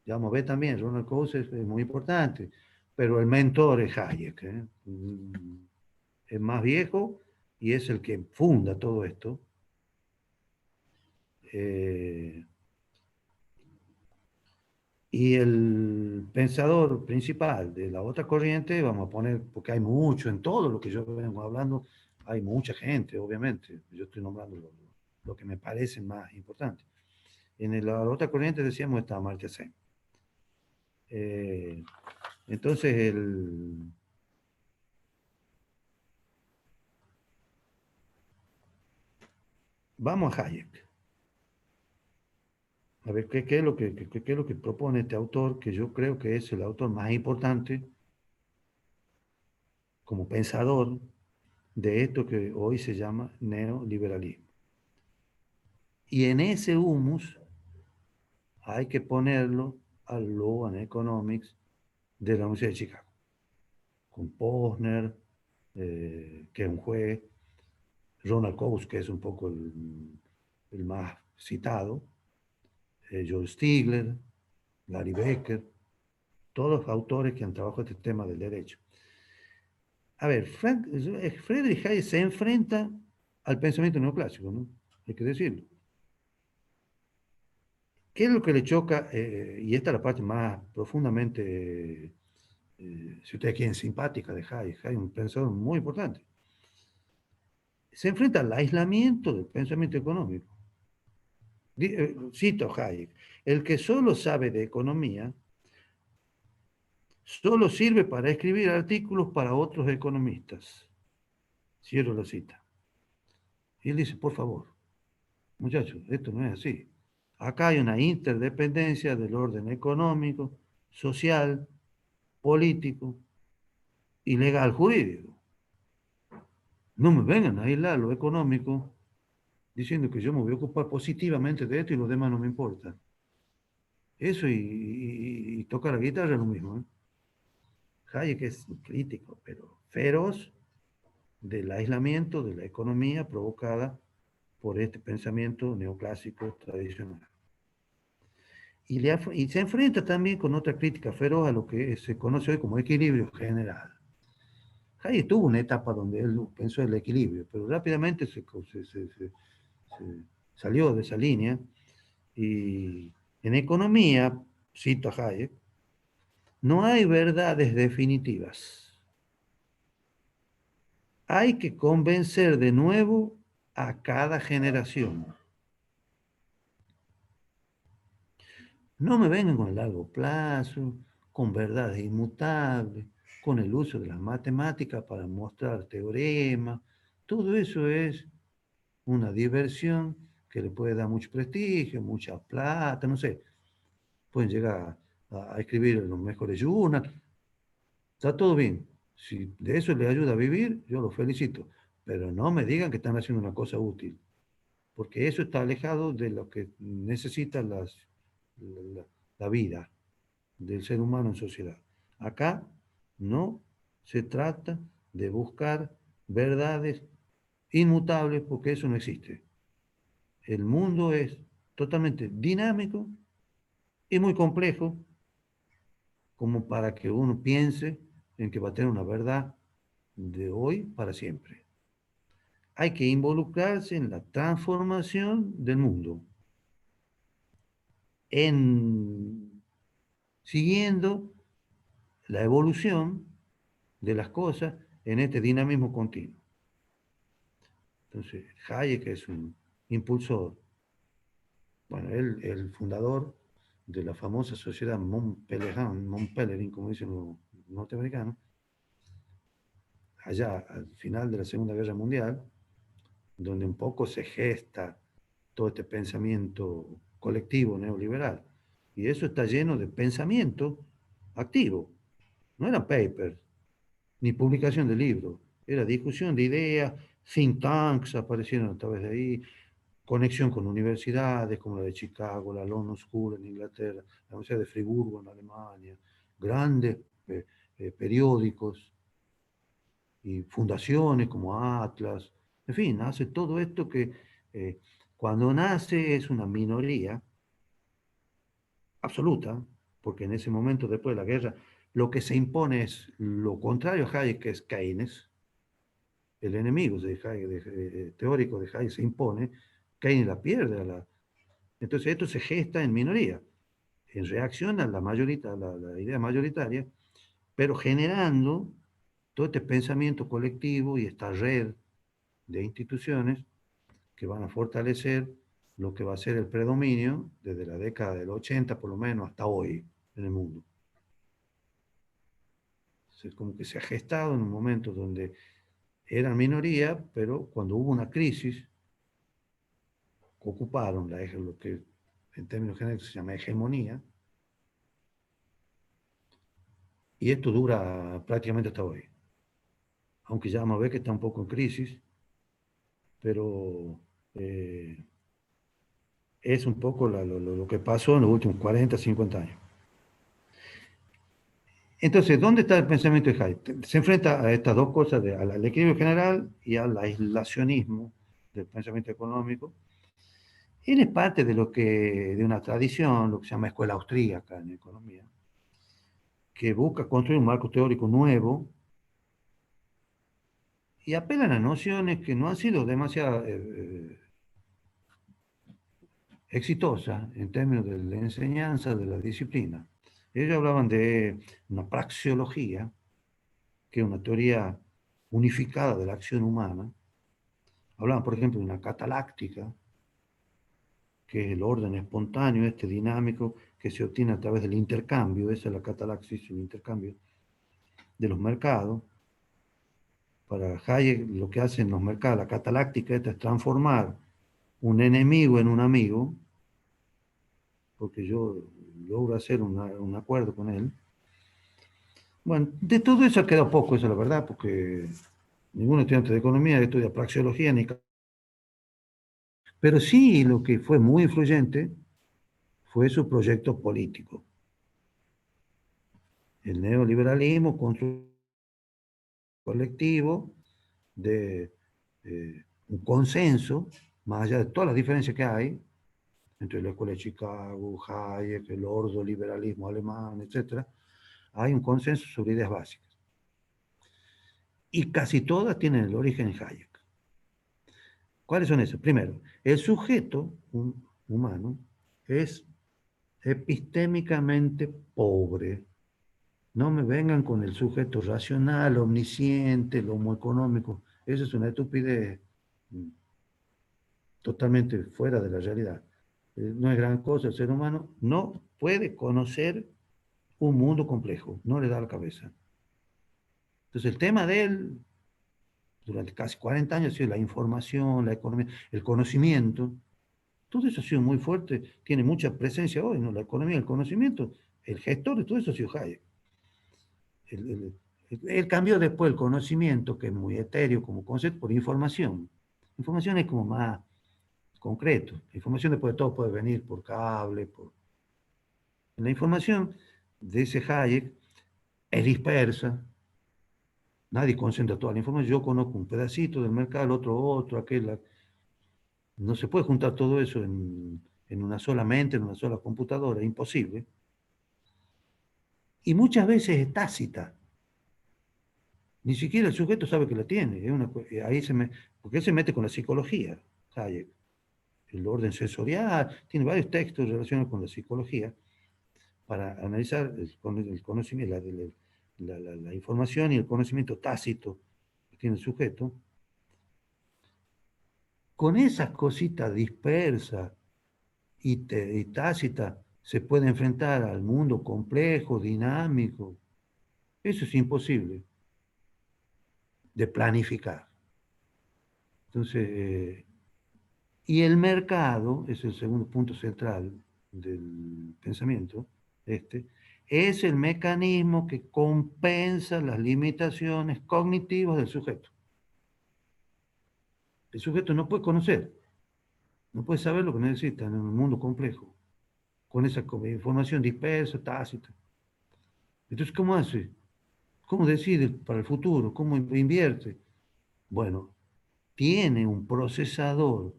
Ya vamos a ver también, Ronald Coase es muy importante, pero el mentor es Hayek. Es más viejo y es el que funda todo esto. Eh, Y el pensador principal de la otra corriente, vamos a poner, porque hay mucho en todo lo que yo vengo hablando, hay mucha gente, obviamente. Yo estoy nombrando lo que me parece más importante. En la otra corriente decíamos está Amartya Sen. Eh, entonces, vamos a Hayek. A ver, ¿qué es lo qué es lo que propone este autor? Que yo creo que es el autor más importante como pensador de esto que hoy se llama neoliberalismo. Y en ese humus hay que ponerlo al Law and Economics de la Universidad de Chicago, con Posner, que es un juez, Ronald Coase, que es un poco el más citado, Joel Stigler, Larry Becker, todos los autores que han trabajado este tema del derecho. A ver, Friedrich Hayek se enfrenta al pensamiento neoclásico, ¿no? Hay que decirlo. ¿Qué es lo que le choca? Y esta es la parte más profundamente, si ustedes quieren, simpática de Hayek. Hayek es un pensador muy importante. Se enfrenta al aislamiento del pensamiento económico. Cito Hayek, el que solo sabe de economía solo sirve para escribir artículos para otros economistas. Cierro la cita. Y él dice, por favor, muchachos, esto no es así. Acá hay una interdependencia del orden económico, social, político y legal jurídico. No me vengan a aislar lo económico diciendo que yo me voy a ocupar positivamente de esto y los demás no me importa. Eso y tocar la guitarra es lo mismo. Hayek es un crítico, pero feroz del aislamiento de la economía provocada por este pensamiento neoclásico tradicional. Y se enfrenta también con otra crítica feroz a lo que se conoce hoy como equilibrio general. Hayek tuvo una etapa donde él pensó en el equilibrio, pero rápidamente se salió de esa línea y en economía, cito a Hayek, no hay verdades definitivas. Hay que convencer de nuevo a cada generación. No me vengan con el largo plazo, con verdades inmutables, con el uso de las matemáticas para mostrar teoremas. Todo eso es una diversión que le puede dar mucho prestigio, mucha plata, no sé. Pueden llegar a escribir en los mejores journals. Está todo bien. Si de eso le ayuda a vivir, yo lo felicito. Pero no me digan que están haciendo una cosa útil, porque eso está alejado de lo que necesita la, la vida del ser humano en sociedad. Acá no se trata de buscar verdades inmutables, porque eso no existe. El mundo es totalmente dinámico y muy complejo como para que uno piense en que va a tener una verdad de hoy para siempre. Hay que involucrarse en la transformación del mundo, en siguiendo la evolución de las cosas en este dinamismo continuo. Entonces, Hayek es un impulsor, bueno, él, el fundador de la famosa sociedad Mont-Pelerin, como dicen los norteamericanos, allá al final de la Segunda Guerra Mundial, donde un poco se gesta todo este pensamiento colectivo neoliberal. Y eso está lleno de pensamiento activo. No eran papers, ni publicación de libros, era discusión de ideas, think tanks aparecieron a través de ahí, conexión con universidades como la de Chicago, la London School en Inglaterra, la Universidad de Friburgo en Alemania, grandes periódicos y fundaciones como Atlas, en fin, hace todo esto que cuando nace es una minoría absoluta, porque en ese momento después de la guerra lo que se impone es lo contrario a Hayek, que es Keynes, el enemigo de Hayek, teórico de Hayek se impone, Keynes la pierde. Entonces esto se gesta en minoría, en reacción a la idea mayoritaria, pero generando todo este pensamiento colectivo y esta red de instituciones que van a fortalecer lo que va a ser el predominio desde la década del 80 por lo menos hasta hoy en el mundo. Es como que se ha gestado en un momento donde eran minoría, pero cuando hubo una crisis, ocuparon lo que en términos generales se llama hegemonía, y esto dura prácticamente hasta hoy. Aunque ya vamos a ver que está un poco en crisis, pero es un poco lo que pasó en los últimos 40, 50 años. Entonces, ¿dónde está el pensamiento de Hayek? Se enfrenta a estas dos cosas, al equilibrio general y al aislacionismo del pensamiento económico. Él es parte de una tradición, lo que se llama escuela austríaca en economía, que busca construir un marco teórico nuevo y apelan a nociones que no han sido demasiado exitosas en términos de la enseñanza de la disciplina. Ellos hablaban de una praxeología, que es una teoría unificada de la acción humana. Hablaban, por ejemplo, de una cataláctica, que es el orden espontáneo, este dinámico, que se obtiene a través del intercambio, esa es la catalaxis, el intercambio de los mercados. Para Hayek, lo que hacen los mercados, la cataláctica, esta es transformar un enemigo en un amigo, porque yo logro hacer un acuerdo con él. Bueno, de todo eso ha quedado poco, eso es la verdad, porque ningún estudiante de economía estudia praxeología ni... Pero sí, lo que fue muy influyente fue su proyecto político. El neoliberalismo contra un colectivo de un consenso, más allá de todas las diferencias que hay, entre la Escuela de Chicago, Hayek, el ordoliberalismo alemán, etc., hay un consenso sobre ideas básicas. Y casi todas tienen el origen en Hayek. ¿Cuáles son esas? Primero, el sujeto humano es epistémicamente pobre. No me vengan con el sujeto racional, omnisciente, el homo económico. Eso es una estupidez totalmente fuera de la realidad. No es gran cosa, el ser humano no puede conocer un mundo complejo, no le da la cabeza. Entonces el tema de él, durante casi 40 años, ha sido la información, la economía, el conocimiento. Todo eso ha sido muy fuerte, tiene mucha presencia hoy, ¿no? La economía, el conocimiento, el gestor de todo eso ha sido Hayek. Él cambió después el conocimiento, que es muy etéreo como concepto, por información. Información es como más concreto. La información después de todo puede venir por cable. La información de ese Hayek es dispersa. Nadie concentra toda la información. Yo conozco un pedacito del mercado, el otro, aquel. No se puede juntar todo eso en una sola mente, en una sola computadora. Es imposible. Y muchas veces es tácita. Ni siquiera el sujeto sabe que la tiene. Ahí porque él se mete con la psicología, Hayek. El orden sensorial, tiene varios textos relacionados con la psicología para analizar el conocimiento, la información y el conocimiento tácito que tiene el sujeto. Con esas cositas dispersas y tácitas se puede enfrentar al mundo complejo, dinámico. Eso es imposible de planificar. Entonces, y el mercado, es el segundo punto central del pensamiento, es el mecanismo que compensa las limitaciones cognitivas del sujeto. El sujeto no puede conocer, no puede saber lo que necesita en un mundo complejo, con esa información dispersa, tácita. Entonces, ¿cómo hace? ¿Cómo decide para el futuro? ¿Cómo invierte? Bueno, tiene un procesador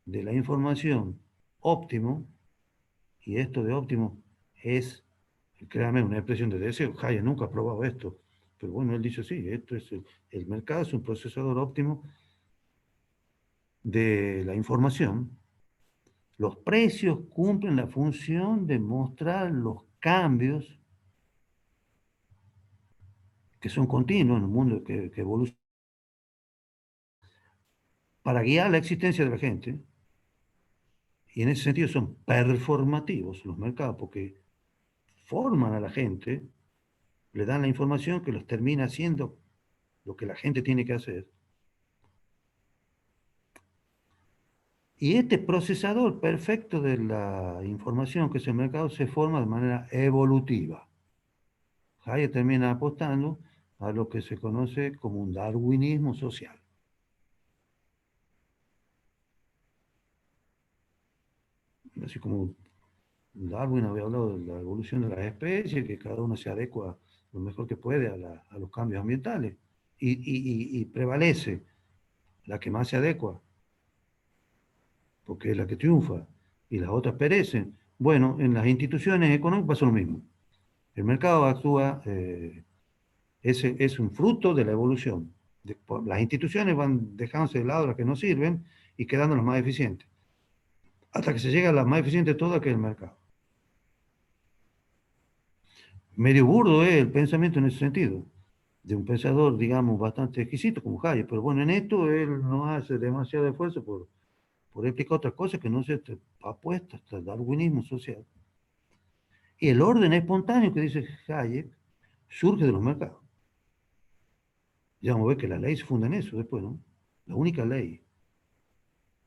de la información óptimo, y esto de óptimo es, créame, una expresión de deseo. Hayek nunca ha probado esto, pero bueno, él dice sí, esto es el mercado es un procesador óptimo de la información. Los precios cumplen la función de mostrar los cambios que son continuos en un mundo que evoluciona para guiar la existencia de la gente. Y en ese sentido son performativos los mercados, porque forman a la gente, le dan la información que los termina haciendo lo que la gente tiene que hacer. Y este procesador perfecto de la información que es el mercado se forma de manera evolutiva. Hayek termina apostando a lo que se conoce como un darwinismo social. Así como Darwin había hablado de la evolución de las especies, que cada uno se adecua lo mejor que puede a los cambios ambientales y prevalece la que más se adecua, porque es la que triunfa, y las otras perecen. Bueno, en las instituciones económicas pasa lo mismo. El mercado actúa, es un fruto de la evolución. Las instituciones van dejándose de lado las que no sirven y quedando las más eficientes, hasta que se llega a las más eficientes de todas, que es el mercado. Medio burdo es el pensamiento en ese sentido, de un pensador, digamos, bastante exquisito como Hayek, pero bueno, en esto él no hace demasiado esfuerzo por explicar otras cosas que no se apuesta hasta el darwinismo social. Y el orden espontáneo que dice Hayek surge de los mercados. Ya vamos a ver que la ley se funda en eso después, ¿no? La única ley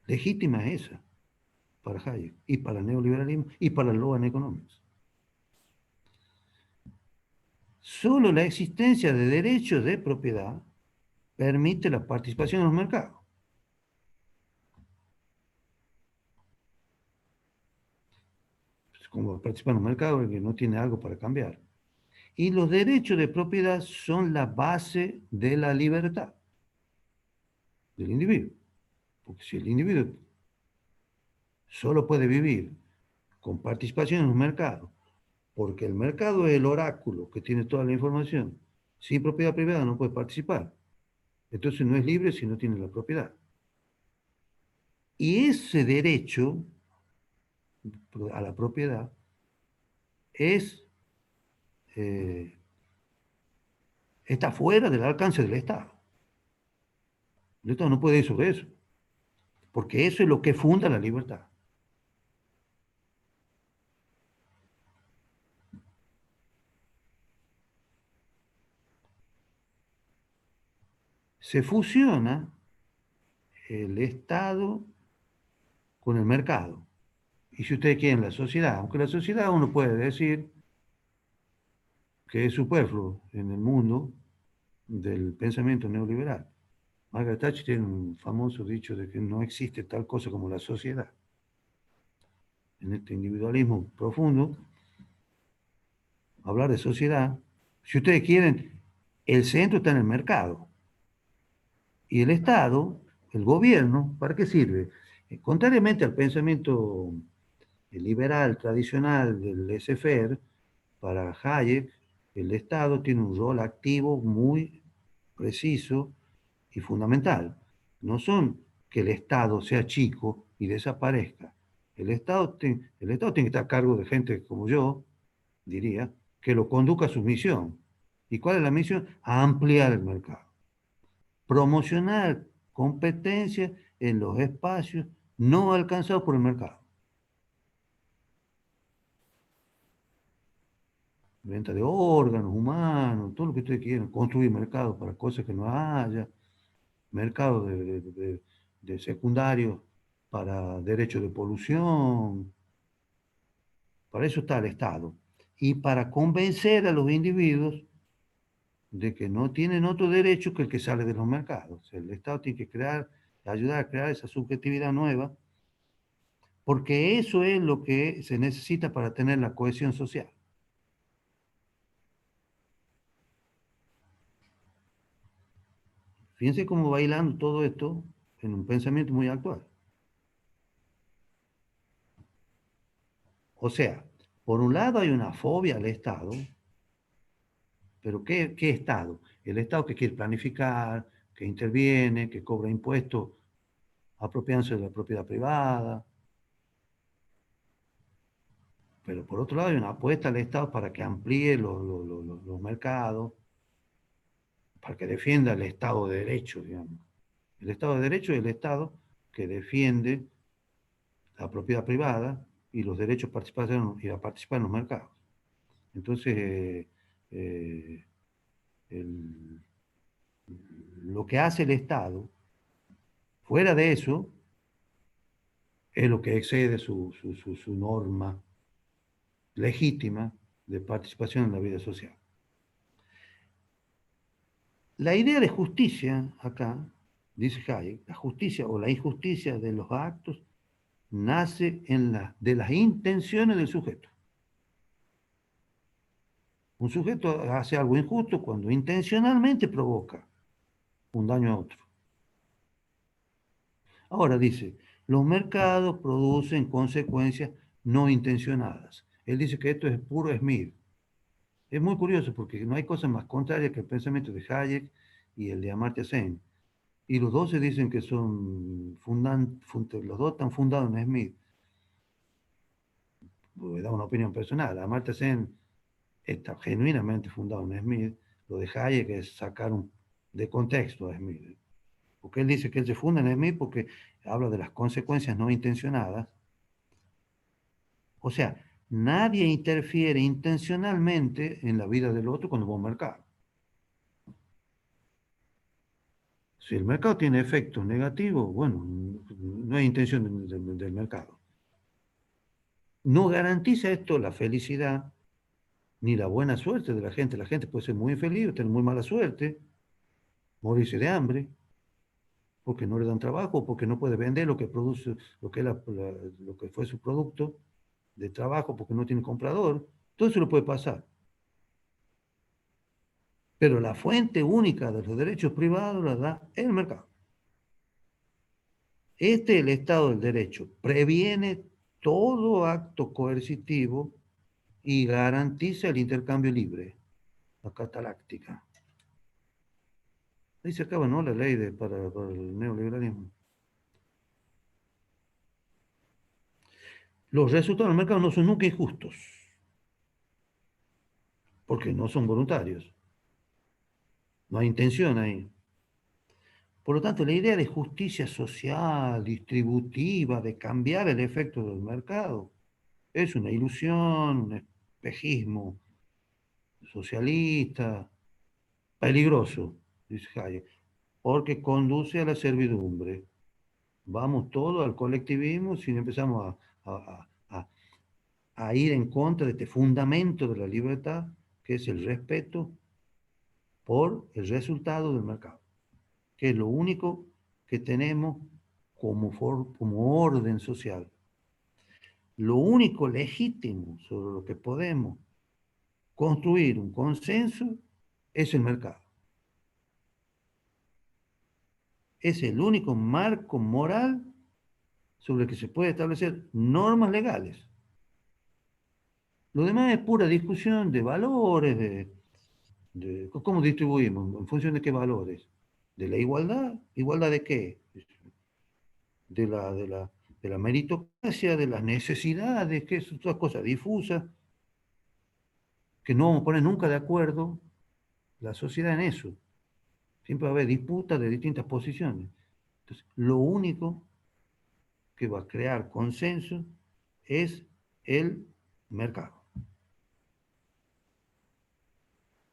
legítima es esa para Hayek y para el neoliberalismo y para el law and economics. Solo la existencia de derechos de propiedad permite la participación en los mercados. Como participar en un mercado que no tiene algo para cambiar. Y los derechos de propiedad son la base de la libertad del individuo. Porque si el individuo solo puede vivir con participación en un mercado, porque el mercado es el oráculo que tiene toda la información, sin propiedad privada no puede participar. Entonces no es libre si no tiene la propiedad. Y ese derecho a la propiedad es, eh, está fuera del alcance del Estado. El Estado no puede ir sobre eso, porque eso es lo que funda la libertad. Se fusiona el Estado con el mercado. Y si ustedes quieren la sociedad, aunque la sociedad uno puede decir que es superfluo en el mundo del pensamiento neoliberal. Margaret Thatcher tiene un famoso dicho de que no existe tal cosa como la sociedad. En este individualismo profundo, hablar de sociedad, si ustedes quieren, el centro está en el mercado. Y el Estado, el gobierno, ¿para qué sirve? Contrariamente al pensamiento liberal tradicional del laissez-faire, para Hayek, el Estado tiene un rol activo muy preciso y fundamental. No son que el Estado sea chico y desaparezca. El Estado tiene que estar a cargo de gente como yo, diría, que lo conduzca a su misión. ¿Y cuál es la misión? Ampliar el mercado. Promocionar competencia en los espacios no alcanzados por el mercado. Venta de órganos humanos, todo lo que ustedes quieran, construir mercados para cosas que no haya, mercados de secundarios para derechos de polución, para eso está el Estado. Y para convencer a los individuos de que no tienen otro derecho que el que sale de los mercados. El Estado tiene que crear, ayudar a crear esa subjetividad nueva, porque eso es lo que se necesita para tener la cohesión social. Fíjense cómo bailando todo esto en un pensamiento muy actual. O sea, por un lado hay una fobia al Estado, pero ¿qué Estado? El Estado que quiere planificar, que interviene, que cobra impuestos apropiándose de la propiedad privada. Pero por otro lado hay una apuesta al Estado para que amplíe los mercados, para que defienda el Estado de Derecho, digamos. El Estado de Derecho es el Estado que defiende la propiedad privada y los derechos y a participar en los mercados. Entonces, eh, el, lo que hace el Estado, fuera de eso, es lo que excede su norma legítima de participación en la vida social. La idea de justicia acá, dice Hayek, la justicia o la injusticia de los actos nace de las intenciones del sujeto. Un sujeto hace algo injusto cuando intencionalmente provoca un daño a otro. Ahora dice, los mercados producen consecuencias no intencionadas. Él dice que esto es puro Smith. Es muy curioso porque no hay cosa más contraria que el pensamiento de Hayek y el de Amartya Sen. Y los dos se dicen que son los dos están fundados en Smith. Voy a dar una opinión personal. Amartya Sen está genuinamente fundado en Smith. Lo de Hayek es sacar de contexto a Smith. Porque él dice que él se funda en Smith porque habla de las consecuencias no intencionadas. O sea, nadie interfiere intencionalmente en la vida del otro cuando va a un mercado. Si el mercado tiene efectos negativos, bueno, no hay intención del mercado. No garantiza esto la felicidad ni la buena suerte de la gente. La gente puede ser muy infeliz, tener muy mala suerte, morirse de hambre, porque no le dan trabajo, porque no puede vender lo que produce, lo que fue su producto de trabajo, porque no tiene comprador. Todo eso le puede pasar. Pero la fuente única de los derechos privados la da el mercado. Este, el Estado del Derecho, previene todo acto coercitivo y garantiza el intercambio libre, la cataláctica. Ahí se acaba, ¿no? La ley para el neoliberalismo. Los resultados del mercado no son nunca injustos, porque no son voluntarios. No hay intención ahí. Por lo tanto, la idea de justicia social, distributiva, de cambiar el efecto del mercado, es una ilusión, un espejismo socialista, peligroso, dice Hayek, porque conduce a la servidumbre. Vamos todos al colectivismo si empezamos a ir en contra de este fundamento de la libertad, que es el respeto por el resultado del mercado, que es lo único que tenemos como orden social. Lo único legítimo sobre lo que podemos construir un consenso es el mercado. Es el único marco moral sobre el que se puede establecer normas legales. Lo demás es pura discusión de valores, de cómo distribuimos, en función de qué valores. ¿De la igualdad? ¿Igualdad de qué? De la meritocracia, de las necesidades, que son todas cosas difusas, que no vamos a poner nunca de acuerdo la sociedad en eso. Siempre va a haber disputas de distintas posiciones. Entonces, lo único que va a crear consenso es el mercado.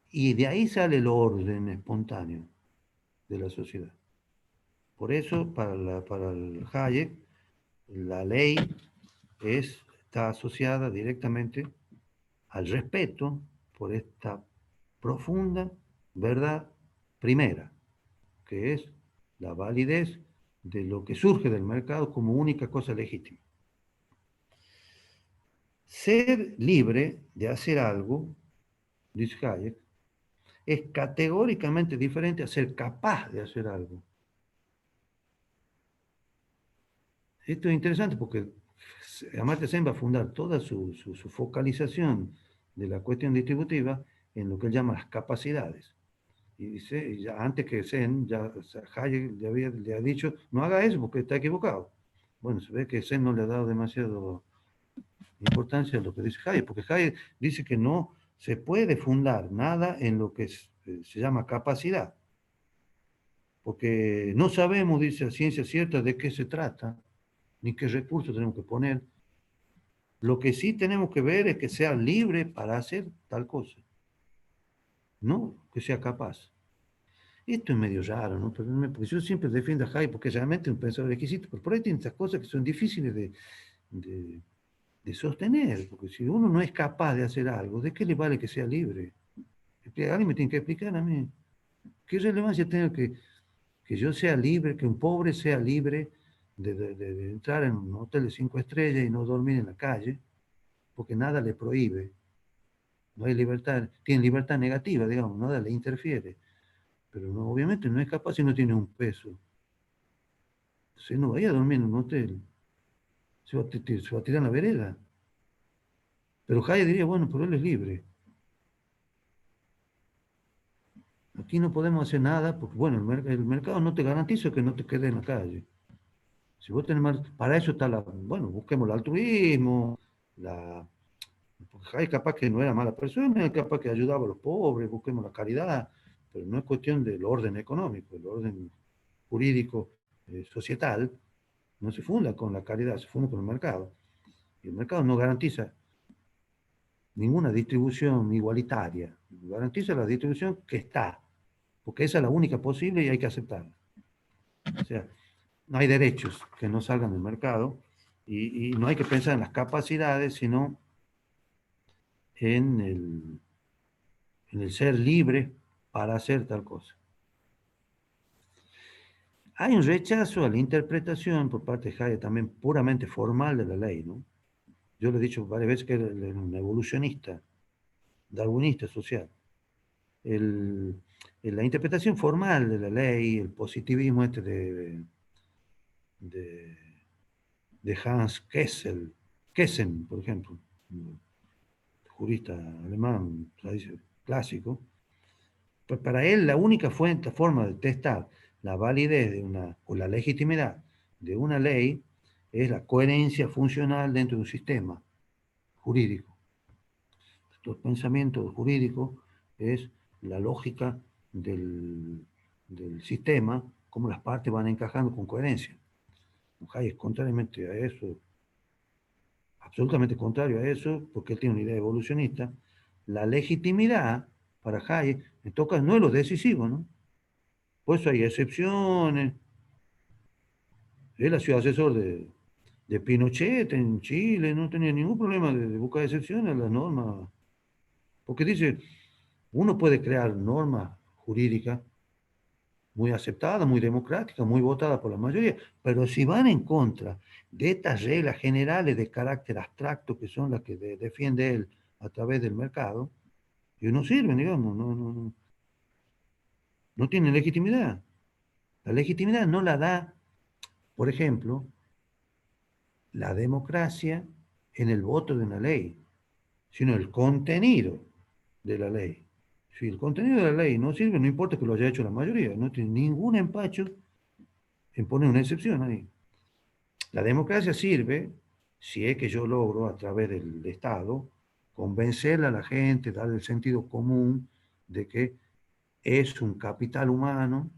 Y de ahí sale el orden espontáneo de la sociedad. Por eso, para el Hayek, la ley está asociada directamente al respeto por esta profunda verdad primera, que es la validez de lo que surge del mercado como única cosa legítima. Ser libre de hacer algo, dice Hayek, es categóricamente diferente a ser capaz de hacer algo. Esto es interesante porque Amartya Sen va a fundar toda su focalización de la cuestión distributiva en lo que él llama las capacidades. Y dice, ya antes que Sen, Hayek le ha dicho, no haga eso porque está equivocado. Bueno, se ve que Sen no le ha dado demasiado importancia a lo que dice Hayek, porque Hayek dice que no se puede fundar nada en lo que se llama capacidad, porque no sabemos, dice a ciencia cierta, de qué se trata, ni qué recursos tenemos que poner. Lo que sí tenemos que ver es que sea libre para hacer tal cosa, no que sea capaz. Esto es medio raro, ¿no? Porque yo siempre defiendo a Hayek porque realmente es un pensador exquisito, pero por ahí tiene estas cosas que son difíciles de, de sostener, porque si uno no es capaz de hacer algo, ¿de qué le vale que sea libre? Alguien me tiene que explicar a mí. ¿Qué relevancia tiene que yo sea libre, que un pobre sea libre de entrar en un hotel de 5 estrellas y no dormir en la calle, porque nada le prohíbe? No hay libertad, tiene libertad negativa, digamos, nada le interfiere. Pero no, obviamente no es capaz si no tiene un peso. Si no vaya a dormir en un hotel, se va a tirar en la vereda. Pero Hayek diría, bueno, pero él es libre. Aquí no podemos hacer nada porque, bueno, el mercado no te garantiza que no te quedes en la calle. Si vos tenés más, para eso está bueno, busquemos el altruismo, porque Hayek capaz que no era mala persona, capaz que ayudaba a los pobres, busquemos la caridad, pero no es cuestión del orden económico, el orden jurídico, societal, no se funda con la caridad, se funda con el mercado. Y el mercado no garantiza ninguna distribución igualitaria, garantiza la distribución que está, porque esa es la única posible y hay que aceptarla. O sea, no hay derechos que no salgan del mercado y no hay que pensar en las capacidades, sino en el ser libre para hacer tal cosa. Hay un rechazo a la interpretación por parte de Hayek también puramente formal de la ley, ¿no? Yo le he dicho varias veces que era un evolucionista, darwinista social. La interpretación formal de la ley, el positivismo este de, de Hans Kelsen, por ejemplo, jurista alemán clásico, pues para él la única forma de testar la validez o la legitimidad de una ley es la coherencia funcional dentro de un sistema jurídico. El pensamiento jurídico es la lógica del sistema, cómo las partes van encajando con coherencia. Hayek, contrariamente a eso, absolutamente contrario a eso, porque él tiene una idea evolucionista, la legitimidad para Hayek, en todo caso, no es lo decisivo, ¿no? Por eso hay excepciones. Él ha sido asesor de Pinochet en Chile, no tenía ningún problema de buscar excepciones a las normas, porque dice, uno puede crear normas jurídicas muy aceptadas, muy democráticas, muy votadas por la mayoría, pero si van en contra de estas reglas generales de carácter abstracto que son las que defiende él a través del mercado, y no sirven, digamos, no tienen legitimidad. La legitimidad no la da, por ejemplo, la democracia en el voto de una ley, sino el contenido de la ley. Si el contenido de la ley no sirve, no importa que lo haya hecho la mayoría, no tiene ningún empacho en poner una excepción ahí. La democracia sirve si es que yo logro a través del Estado convencer a la gente, darle el sentido común de que es un capital humano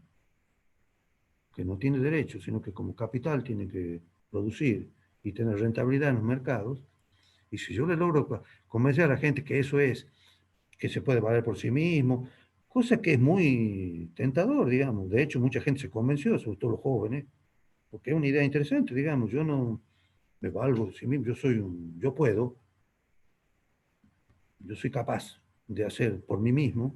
que no tiene derechos, sino que como capital tiene que producir y tener rentabilidad en los mercados. Y si yo le logro convencer a la gente que eso es, que se puede valer por sí mismo, cosa que es muy tentador, digamos. De hecho, mucha gente se convenció, sobre todo los jóvenes, porque es una idea interesante, digamos. Yo no me valgo por sí mismo, yo puedo, yo soy capaz de hacer por mí mismo.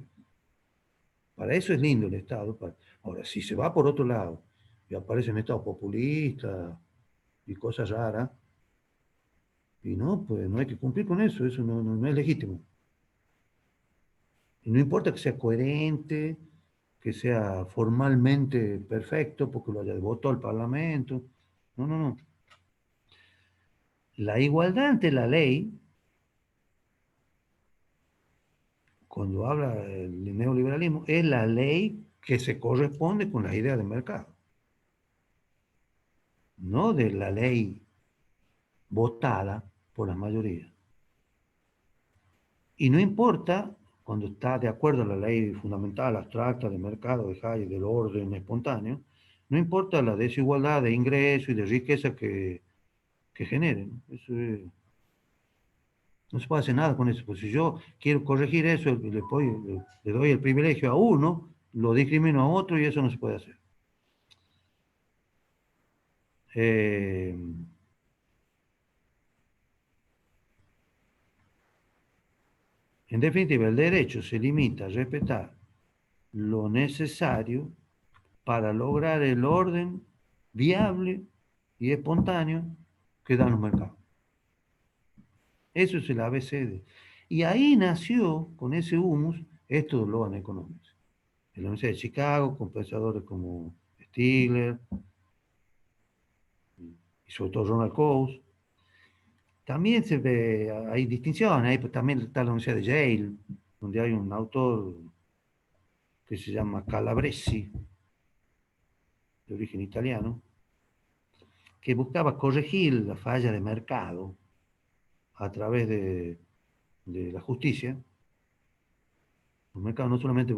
Para eso es lindo el Estado. Ahora, si se va por otro lado y aparecen estados populistas y cosas raras, y no, pues no hay que cumplir con eso no es legítimo. Y no importa que sea coherente, que sea formalmente perfecto, porque lo haya votado el Parlamento. No, no, no. La igualdad ante la ley, cuando habla del neoliberalismo, es la ley que se corresponde con las ideas del mercado, no de la ley votada por la mayoría. Y no importa, cuando está de acuerdo a la ley fundamental, abstracta, de mercado, de Hayek, del orden espontáneo, no importa la desigualdad de ingreso y de riqueza que generen. Eso no se puede hacer nada con eso. Pues si yo quiero corregir eso, le doy el privilegio a uno lo discrimino a otro y eso no se puede hacer. En definitiva, el derecho se limita a respetar lo necesario para lograr el orden viable y espontáneo que dan los mercados. Eso es el ABCD. Y ahí nació, con ese humus, esto de Loan Economics. En la Universidad de Chicago, con pensadores como Stigler, y sobre todo Ronald Coase. También se ve, hay distinciones, ahí pues también está la Universidad de Yale, donde hay un autor que se llama Calabresi, de origen italiano, que buscaba corregir la falla de mercado a través de la justicia. Los mercados no solamente,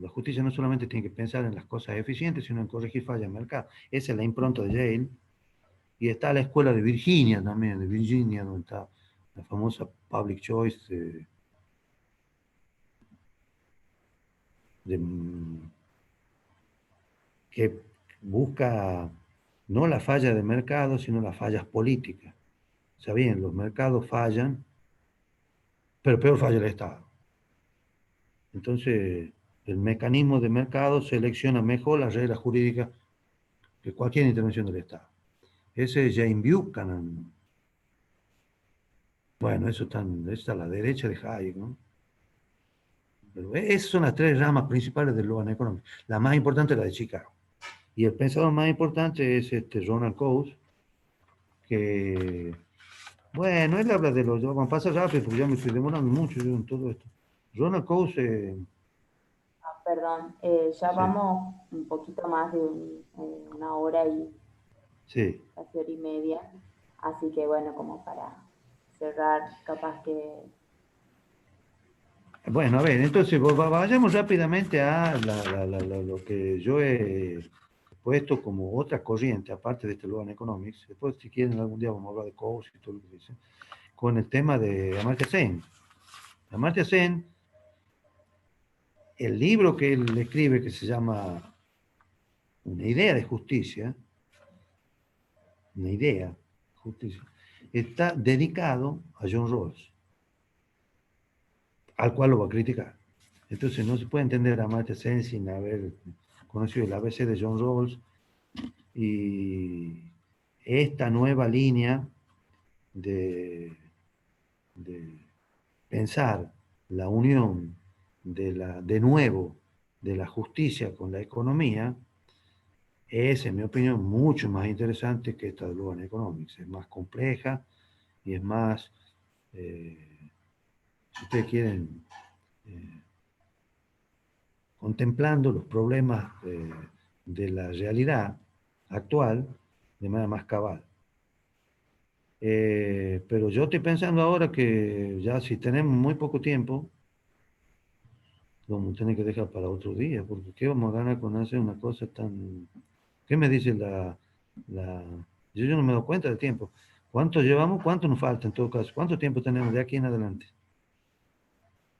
la justicia no solamente tiene que pensar en las cosas eficientes, sino en corregir fallas de mercado. Esa es la impronta de Yale. Y está la escuela de Virginia también, de Virginia, donde está la famosa Public Choice que busca no la falla de mercado, sino las fallas políticas. O sea, bien, los mercados fallan, pero peor falla el Estado. Entonces, el mecanismo de mercado selecciona mejor las reglas jurídicas que cualquier intervención del Estado. Ese es James Buchanan. Bueno, eso está a la derecha de Hayek, ¿no? Pero esas son las tres ramas principales del Loan Economics. La más importante es la de Chicago. Y el pensador más importante es Ronald Coase, que, bueno, él habla de los, vamos a pasar rápido porque ya me estoy demorando mucho yo en todo esto. Ronald Coase, Perdón, ya sí, vamos un poquito más de una hora y sí. casi hora y media, así que bueno, como para cerrar, capaz que... Bueno, a ver, entonces vayamos rápidamente a lo que yo he puesto como otra corriente, aparte de este Loan Economics. Después, si quieren, algún día vamos a hablar de Coase y todo lo que dice, con el tema de Amartya Sen. Amartya Sen, el libro que él escribe, que se llama Una idea de justicia, una idea de justicia, está dedicado a John Rawls, al cual lo va a criticar. Entonces no se puede entender a Amartya Sen sin haber conocido el ABC de John Rawls y esta nueva línea de pensar la unión de nuevo de la justicia con la economía es, en mi opinión, mucho más interesante que esta de Loan Economics. Es más compleja y es más, si ustedes quieren, eh, contemplando los problemas de la realidad actual de manera más cabal. Pero yo estoy pensando ahora que ya si tenemos muy poco tiempo, lo vamos a tener que dejar para otro día, porque ¿qué vamos a ganar con hacer una cosa tan... ¿Qué me dice la... Yo no me doy cuenta del tiempo. ¿Cuánto llevamos? ¿Cuánto nos falta en todo caso? ¿Cuánto tiempo tenemos de aquí en adelante?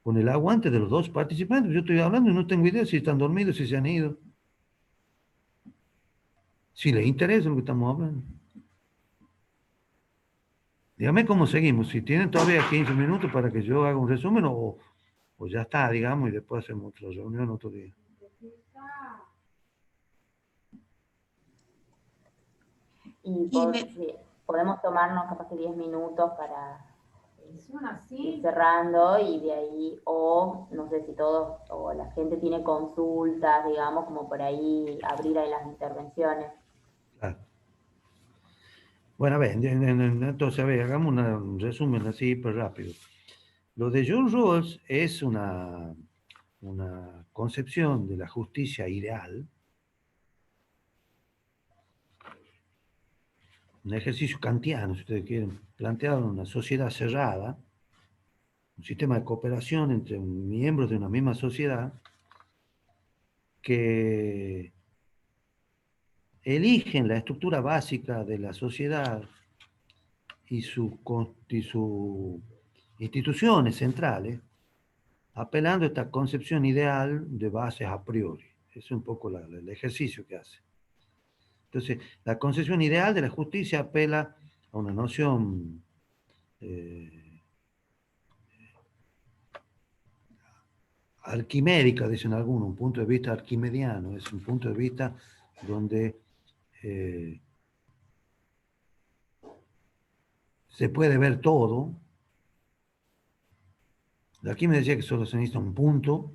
Con el aguante de los dos participantes, yo estoy hablando y no tengo idea si están dormidos, si se han ido, si les interesa lo que estamos hablando. Dígame cómo seguimos, si tienen todavía 15 minutos para que yo haga un resumen o ya está, digamos, y después hacemos otra reunión otro día. Y Y me, sí, podemos tomarnos capaz que 10 minutos para son ir así. cerrando y de ahí, o no sé si todos, o la gente tiene consultas, digamos, como por ahí abrir ahí las intervenciones. Claro. Bueno, a ver, entonces, a ver, hagamos un resumen así, pues rápido. Lo de John Rawls es una concepción de la justicia ideal, un ejercicio kantiano, si ustedes quieren, planteado en una sociedad cerrada, un sistema de cooperación entre miembros de una misma sociedad que eligen la estructura básica de la sociedad y sus instituciones centrales, apelando a esta concepción ideal de bases a priori. Es un poco el ejercicio que hace. Entonces, la concepción ideal de la justicia apela a una noción arquimédica, dicen algunos, un punto de vista arquimediano, es un punto de vista donde se puede ver todo. De aquí me decía que solo se necesita un punto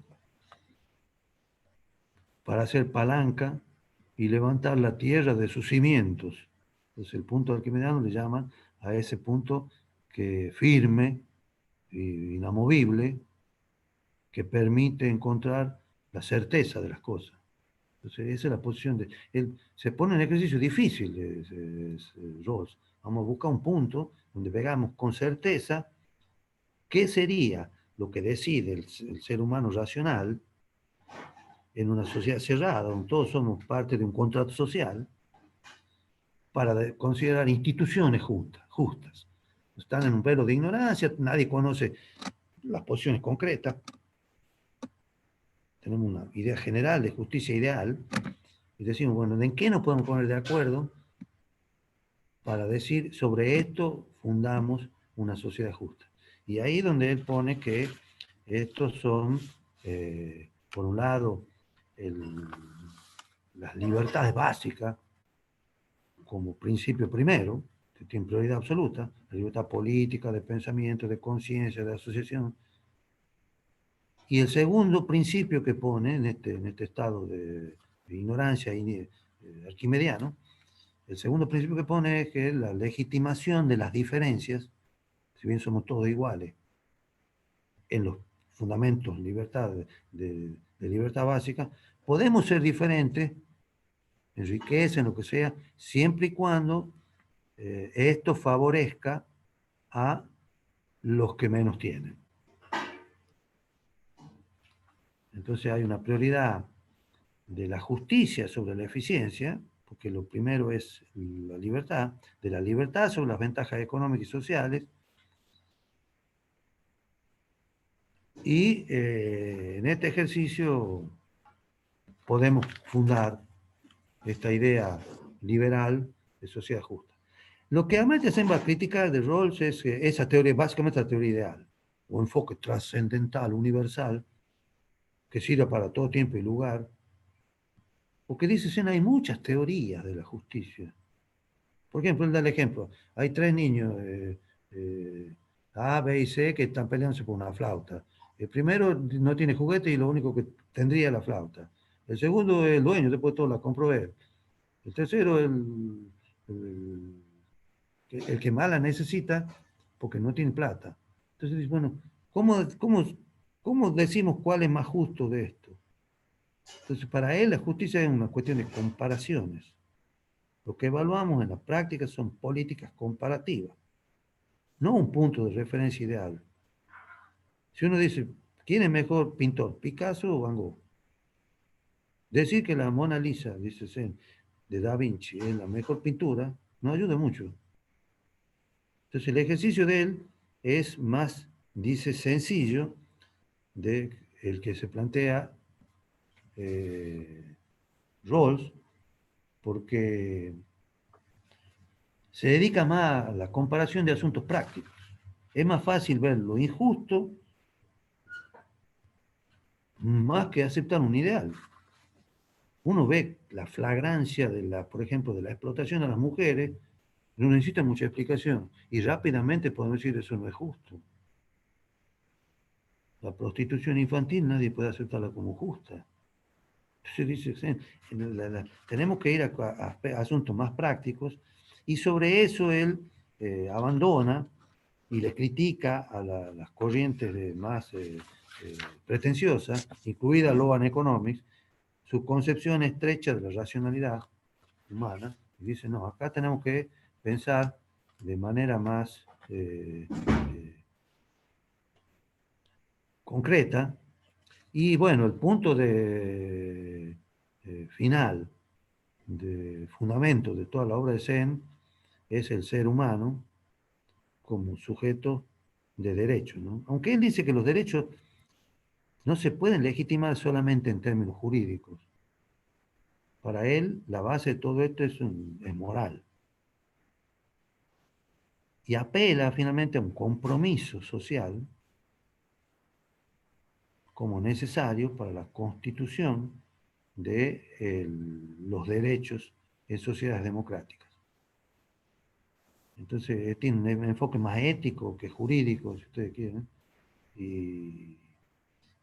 para hacer palanca y levantar la tierra de sus cimientos. Entonces el punto arquimediano le llaman a ese punto que firme, inamovible, que permite encontrar la certeza de las cosas. Entonces esa es la posición de él. Se pone en ejercicio difícil, Rawls. Vamos a buscar un punto donde veamos con certeza qué sería lo que decide el ser humano racional en una sociedad cerrada, donde todos somos parte de un contrato social, para considerar instituciones justas. Están en un velo de ignorancia, nadie conoce las posiciones concretas. Tenemos una idea general de justicia ideal y decimos, bueno, ¿en qué nos podemos poner de acuerdo para decir sobre esto fundamos una sociedad justa? Y ahí donde él pone que estos son, por un lado, las libertades básicas como principio primero, que tiene prioridad absoluta, la libertad política, de pensamiento, de conciencia, de asociación. Y el segundo principio que pone en este estado de ignorancia arquimediano, el segundo principio que pone es que la legitimación de las diferencias, si bien somos todos iguales en los fundamentos de libertad básica, podemos ser diferentes en riqueza, en lo que sea, siempre y cuando esto favorezca a los que menos tienen. Entonces hay una prioridad de la justicia sobre la eficiencia, porque lo primero es la libertad, de la libertad sobre las ventajas económicas y sociales, y en este ejercicio podemos fundar esta idea liberal de sociedad justa. Lo que Amartya Sen va a criticar de Rawls es que esa teoría, básicamente la teoría ideal, o enfoque trascendental, universal, que sirva para todo tiempo y lugar, porque dice Sen, hay muchas teorías de la justicia. Por ejemplo, él da el ejemplo, hay tres niños, A, B y C, que están peleándose por una flauta. El primero no tiene juguete y lo único que tendría es la flauta. El segundo es el dueño, después todo la compró él. El tercero es el que más la necesita porque no tiene plata. Entonces, bueno, ¿cómo decimos cuál es más justo de esto? Entonces, para él la justicia es una cuestión de comparaciones. Lo que evaluamos en la práctica son políticas comparativas, no un punto de referencia ideal. Si uno dice, ¿quién es mejor pintor, Picasso o Van Gogh? Decir que la Mona Lisa, dice Sen, de Da Vinci es la mejor pintura, no ayuda mucho. Entonces el ejercicio de él es más, dice, sencillo de el que se plantea Rawls, porque se dedica más a la comparación de asuntos prácticos. Es más fácil ver lo injusto más que aceptar un ideal. Uno ve la flagrancia por ejemplo, de la explotación de las mujeres, no necesita mucha explicación y rápidamente podemos decir eso no es justo. La prostitución infantil nadie puede aceptarla como justa. Entonces dice, tenemos que ir a asuntos más prácticos y sobre eso él abandona y le critica a las corrientes más pretenciosas, incluida Lowan Economics, su concepción estrecha de la racionalidad humana, y dice, no, acá tenemos que pensar de manera más concreta, y bueno, el punto final, de fundamento de toda la obra de Sen, es el ser humano como sujeto de derecho, ¿no? Aunque él dice que los derechos no se pueden legitimar solamente en términos jurídicos. Para él, la base de todo esto es moral. Y apela finalmente a un compromiso social como necesario para la constitución de los derechos en sociedades democráticas. Entonces, tiene un enfoque más ético que jurídico, si ustedes quieren, y,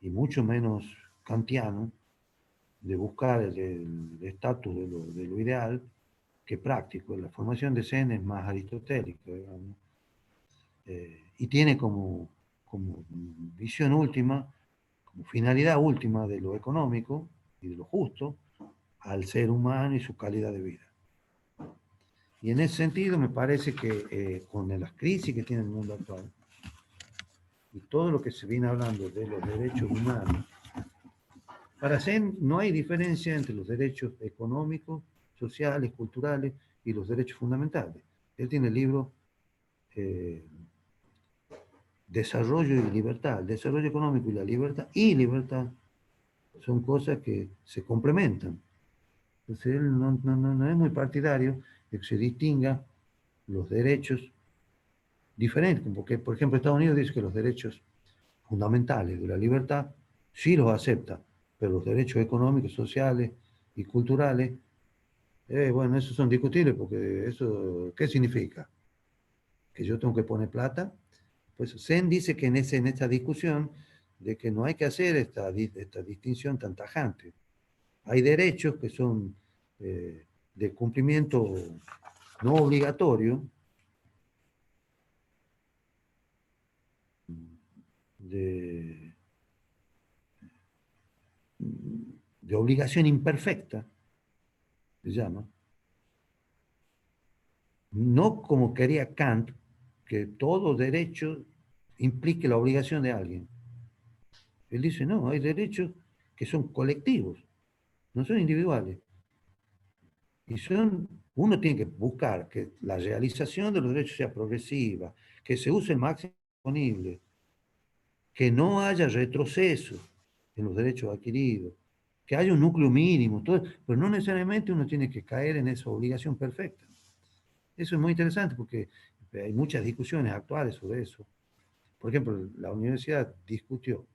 y mucho menos kantiano de buscar el estatus de lo ideal que práctico. La formación de Zen es más aristotélica, digamos, y tiene como visión última, como finalidad última de lo económico y de lo justo al ser humano y su calidad de vida. Y en ese sentido me parece que con las crisis que tiene el mundo actual y todo lo que se viene hablando de los derechos humanos, para Zen no hay diferencia entre los derechos económicos, sociales, culturales y los derechos fundamentales. Él tiene el libro Desarrollo y Libertad. El desarrollo económico y libertad son cosas que se complementan. Entonces él no es muy partidario de que se distinga los derechos diferentes, porque por ejemplo Estados Unidos dice que los derechos fundamentales de la libertad sí los acepta, pero los derechos económicos, sociales y culturales, bueno, esos son discutibles porque eso, ¿qué significa? ¿Que yo tengo que poner plata? Pues Zen dice que en esta discusión de que no hay que hacer esta distinción tan tajante. Hay derechos que son de cumplimiento no obligatorio, de, de obligación imperfecta, se llama, no como quería Kant, que todo derecho implique la obligación de alguien. Él dice, no, hay derechos que son colectivos, no son individuales. Y uno tiene que buscar que la realización de los derechos sea progresiva, que se use el máximo disponible, que no haya retroceso en los derechos adquiridos, que haya un núcleo mínimo, todo, pero no necesariamente uno tiene que caer en esa obligación perfecta. Eso es muy interesante porque hay muchas discusiones actuales sobre eso. Por ejemplo, la universidad discutió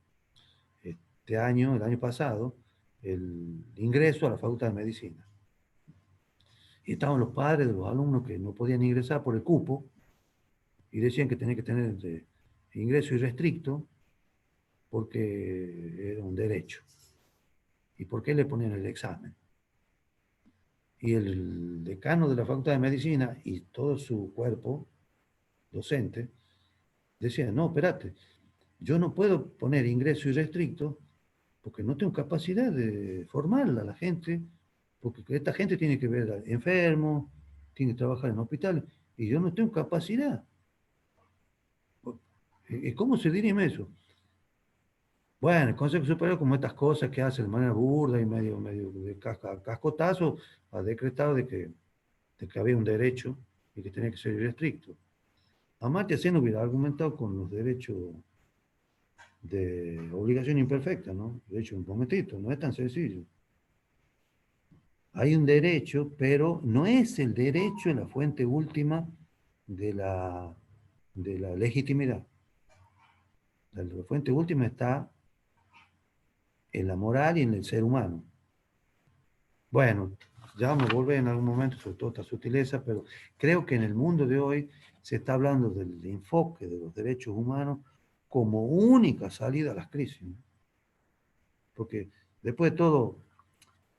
el año pasado, el ingreso a la Facultad de Medicina. Y estaban los padres de los alumnos que no podían ingresar por el cupo y decían que tenían que tener ingreso irrestricto porque era un derecho. ¿Y por qué le ponían el examen? Y el decano de la Facultad de Medicina y todo su cuerpo docente decía, no, espérate, yo no puedo poner ingreso irrestricto porque no tengo capacidad de formarla a la gente, porque esta gente tiene que ver enfermos, tiene que trabajar en hospitales, y yo no tengo capacidad. ¿Y cómo se dirime eso? Bueno, el Consejo Superior, como estas cosas que hace de manera burda y medio de cascotazo, ha decretado de que había un derecho y que tenía que ser irrestricto. Amartya Sen hubiera argumentado con los derechos de obligación imperfecta, ¿no? De hecho, un momentito, no es tan sencillo. Hay un derecho, pero no es el derecho en la fuente última de la legitimidad. La fuente última está en la moral y en el ser humano. Bueno, ya vamos a volver en algún momento sobre toda esta sutileza, pero creo que en el mundo de hoy se está hablando del enfoque de los derechos humanos como única salida a las crisis, ¿no? Porque después de todo,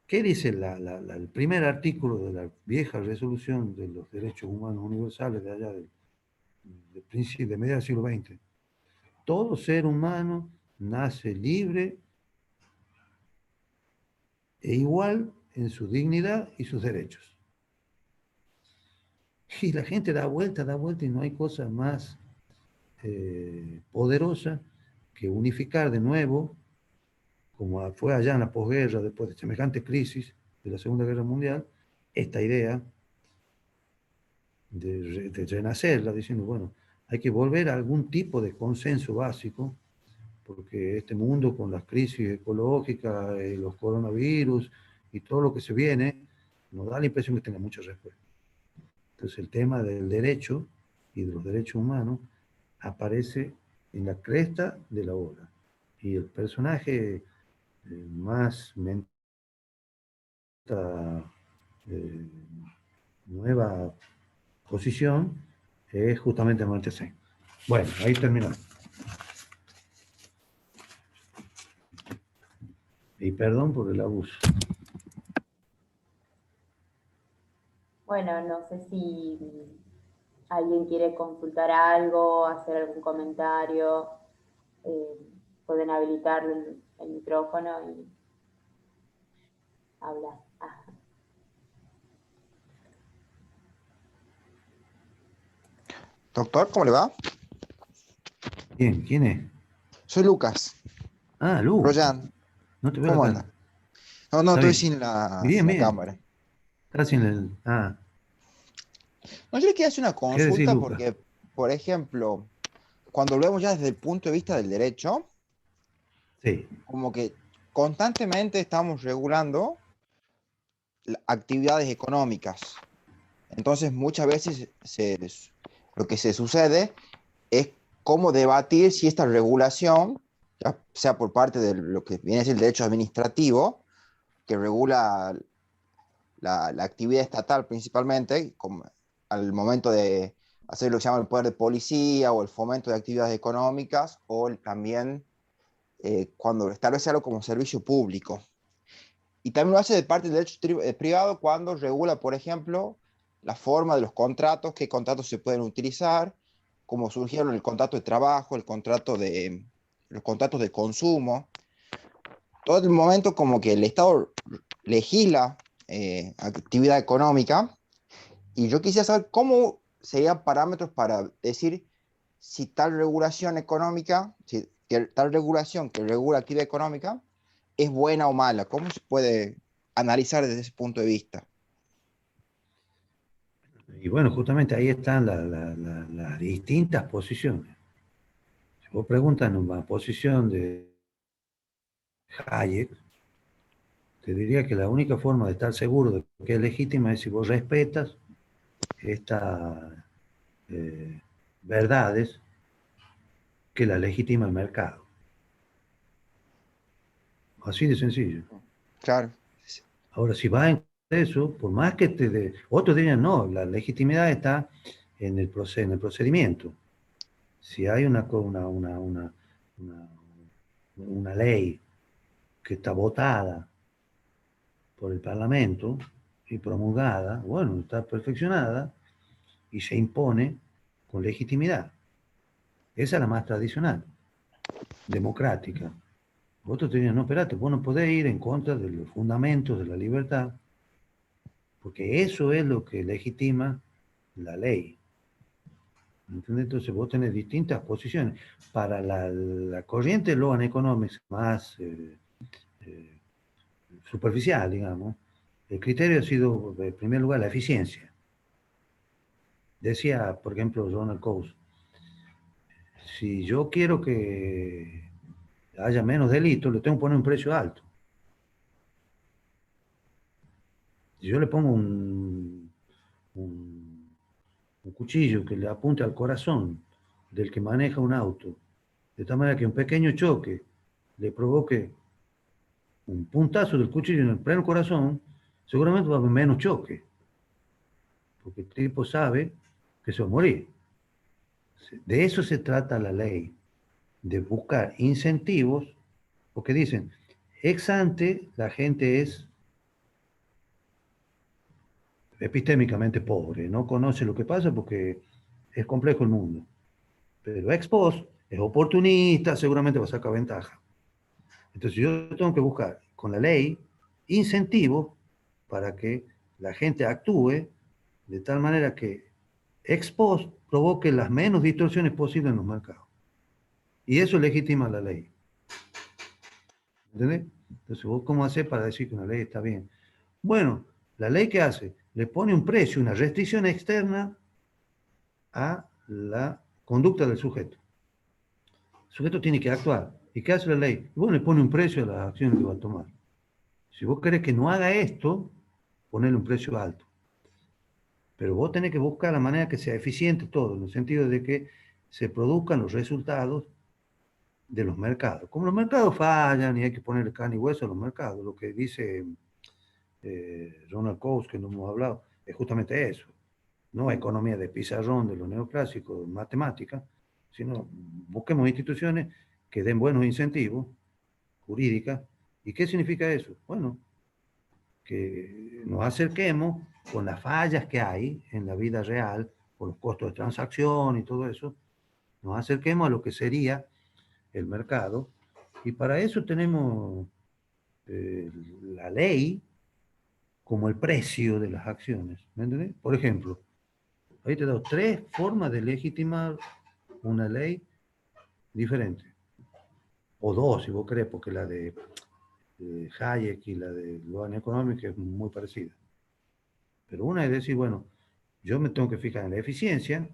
¿qué dice el primer artículo de la vieja resolución de los derechos humanos universales de allá de mediados del siglo XX? Todo ser humano nace libre e igual en su dignidad y sus derechos. Y la gente da vuelta y no hay cosa más poderosa que unificar de nuevo, como fue allá en la posguerra, después de semejante crisis de la Segunda Guerra Mundial, esta idea de renacerla, diciendo, bueno, hay que volver a algún tipo de consenso básico, porque este mundo con las crisis ecológicas, los coronavirus y todo lo que se viene nos da la impresión que tenga muchas respuestas. Entonces el tema del derecho y de los derechos humanos aparece en la cresta de la ola. Y el personaje más eh, nueva posición es justamente Amartya Sen. Bueno, ahí terminamos. Y perdón por el abuso. Bueno, no sé si alguien quiere consultar algo, hacer algún comentario, eh, pueden habilitar el micrófono y hablar. Ah, Doctor, ¿cómo le va? Bien, ¿quién es? Soy Lucas, Ah, Lu, Royan. no te veo la ¿Cómo cara. anda? No, no, Está estoy bien. sin la, Bien, sin la bien. cámara. Está sin el... Ah, No, yo le quería hacer una ¿qué decís, consulta Lucas? porque, por ejemplo, cuando lo vemos ya desde el punto de vista del derecho, Sí, como que constantemente estamos regulando actividades económicas. Entonces, muchas veces lo que se sucede es cómo debatir si esta regulación, ya sea por parte de lo que viene a ser el derecho administrativo, que regula la actividad estatal principalmente, como al momento de hacer lo que se llama el poder de policía o el fomento de actividades económicas, o también cuando establece algo como servicio público. Y también lo hace de parte del derecho privado cuando regula, por ejemplo, la forma de los contratos, qué contratos se pueden utilizar, como surgieron el contrato de trabajo, los contratos de consumo. Todo el momento como que el Estado legisla actividad económica, y yo quisiera saber cómo serían parámetros para decir si tal regulación económica, si tal regulación que regula actividad económica es buena o mala. ¿Cómo se puede analizar desde ese punto de vista? y bueno, justamente ahí están las distintas posiciones. Si vos preguntas en una posición de Hayek, te diría que la única forma de estar seguro de que es legítima es si vos respetas estas verdades que la legitima el mercado. Así de sencillo. Claro, Ahora, si vas en eso, por más que te dé, otros dirían, no, la legitimidad está en el procedimiento. Si hay una, una ley que está votada por el Parlamento y promulgada, bueno, está perfeccionada y se impone con legitimidad. Esa es la más tradicional, democrática. Otros te dirían, no, espérate, vos no podés ir en contra de los fundamentos de la libertad, porque eso es lo que legitima la ley. ¿Entendés? Entonces vos tenés distintas posiciones. Para la corriente Loan Economics más eh, superficial, digamos, el criterio ha sido, en primer lugar, la eficiencia. Decía, por ejemplo, Ronald Coase, si yo quiero que haya menos delitos, le tengo que poner un precio alto. Si yo le pongo un, un cuchillo que le apunte al corazón del que maneja un auto, de tal manera que un pequeño choque le provoque un puntazo del cuchillo en el pleno corazón, seguramente va a haber menos choque, porque el tipo sabe que se va a morir. De eso se trata la ley, de buscar incentivos, porque dicen, ex ante la gente es epistémicamente pobre, no conoce lo que pasa porque es complejo el mundo. Pero ex post es oportunista, seguramente va a sacar ventaja. Entonces yo tengo que buscar con la ley incentivos para que la gente actúe de tal manera que ex post provoque las menos distorsiones posibles en los mercados. Y eso legitima la ley. ¿Entendés? Entonces, ¿vos cómo haces para decir que una ley está bien? Bueno, la ley ¿qué hace? Le pone un precio, una restricción externa a la conducta del sujeto. El sujeto tiene que actuar. ¿Y qué hace la ley? Bueno, le pone un precio a las acciones que va a tomar. Si vos querés que no haga esto, ponele un precio alto. Pero vos tenés que buscar la manera que sea eficiente todo, en el sentido de que se produzcan los resultados de los mercados. Como los mercados fallan y hay que ponerle carne y hueso a los mercados, lo que dice Ronald Coase, que no hemos hablado, es justamente eso. No economía de pizarrón de lo neoclásico, matemática, sino busquemos instituciones que den buenos incentivos jurídicas. ¿Y qué significa eso? Bueno, que nos acerquemos con las fallas que hay en la vida real, por los costos de transacción y todo eso, nos acerquemos a lo que sería el mercado. Y para eso tenemos la ley como el precio de las acciones. ¿Me entendés? Por ejemplo, ahí te he dado tres formas de legitimar una ley diferente. O dos, si vos querés, porque la de Hayek y la de Loan Economics es muy parecida. Pero una es decir, bueno, yo me tengo que fijar en la eficiencia,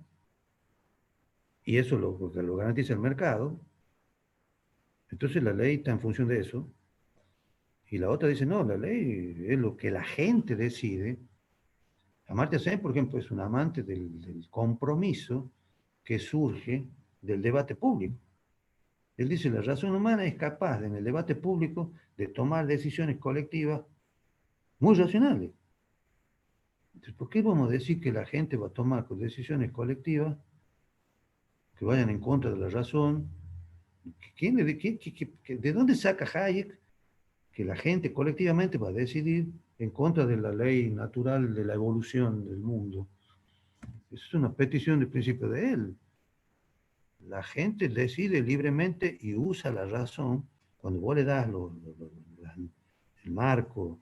y eso lo garantiza el mercado, entonces la ley está en función de eso, y la otra dice, no, la ley es lo que la gente decide. Amartya Sen, por ejemplo, es un amante del compromiso que surge del debate público. Él dice, la razón humana es capaz de, en el debate público de tomar decisiones colectivas muy racionales. Entonces, ¿por qué vamos a decir que la gente va a tomar decisiones colectivas que vayan en contra de la razón? ¿De dónde saca Hayek que la gente colectivamente va a decidir en contra de la ley natural de la evolución del mundo? Esa es una petición de principio de él. La gente decide libremente y usa la razón cuando vos le das el marco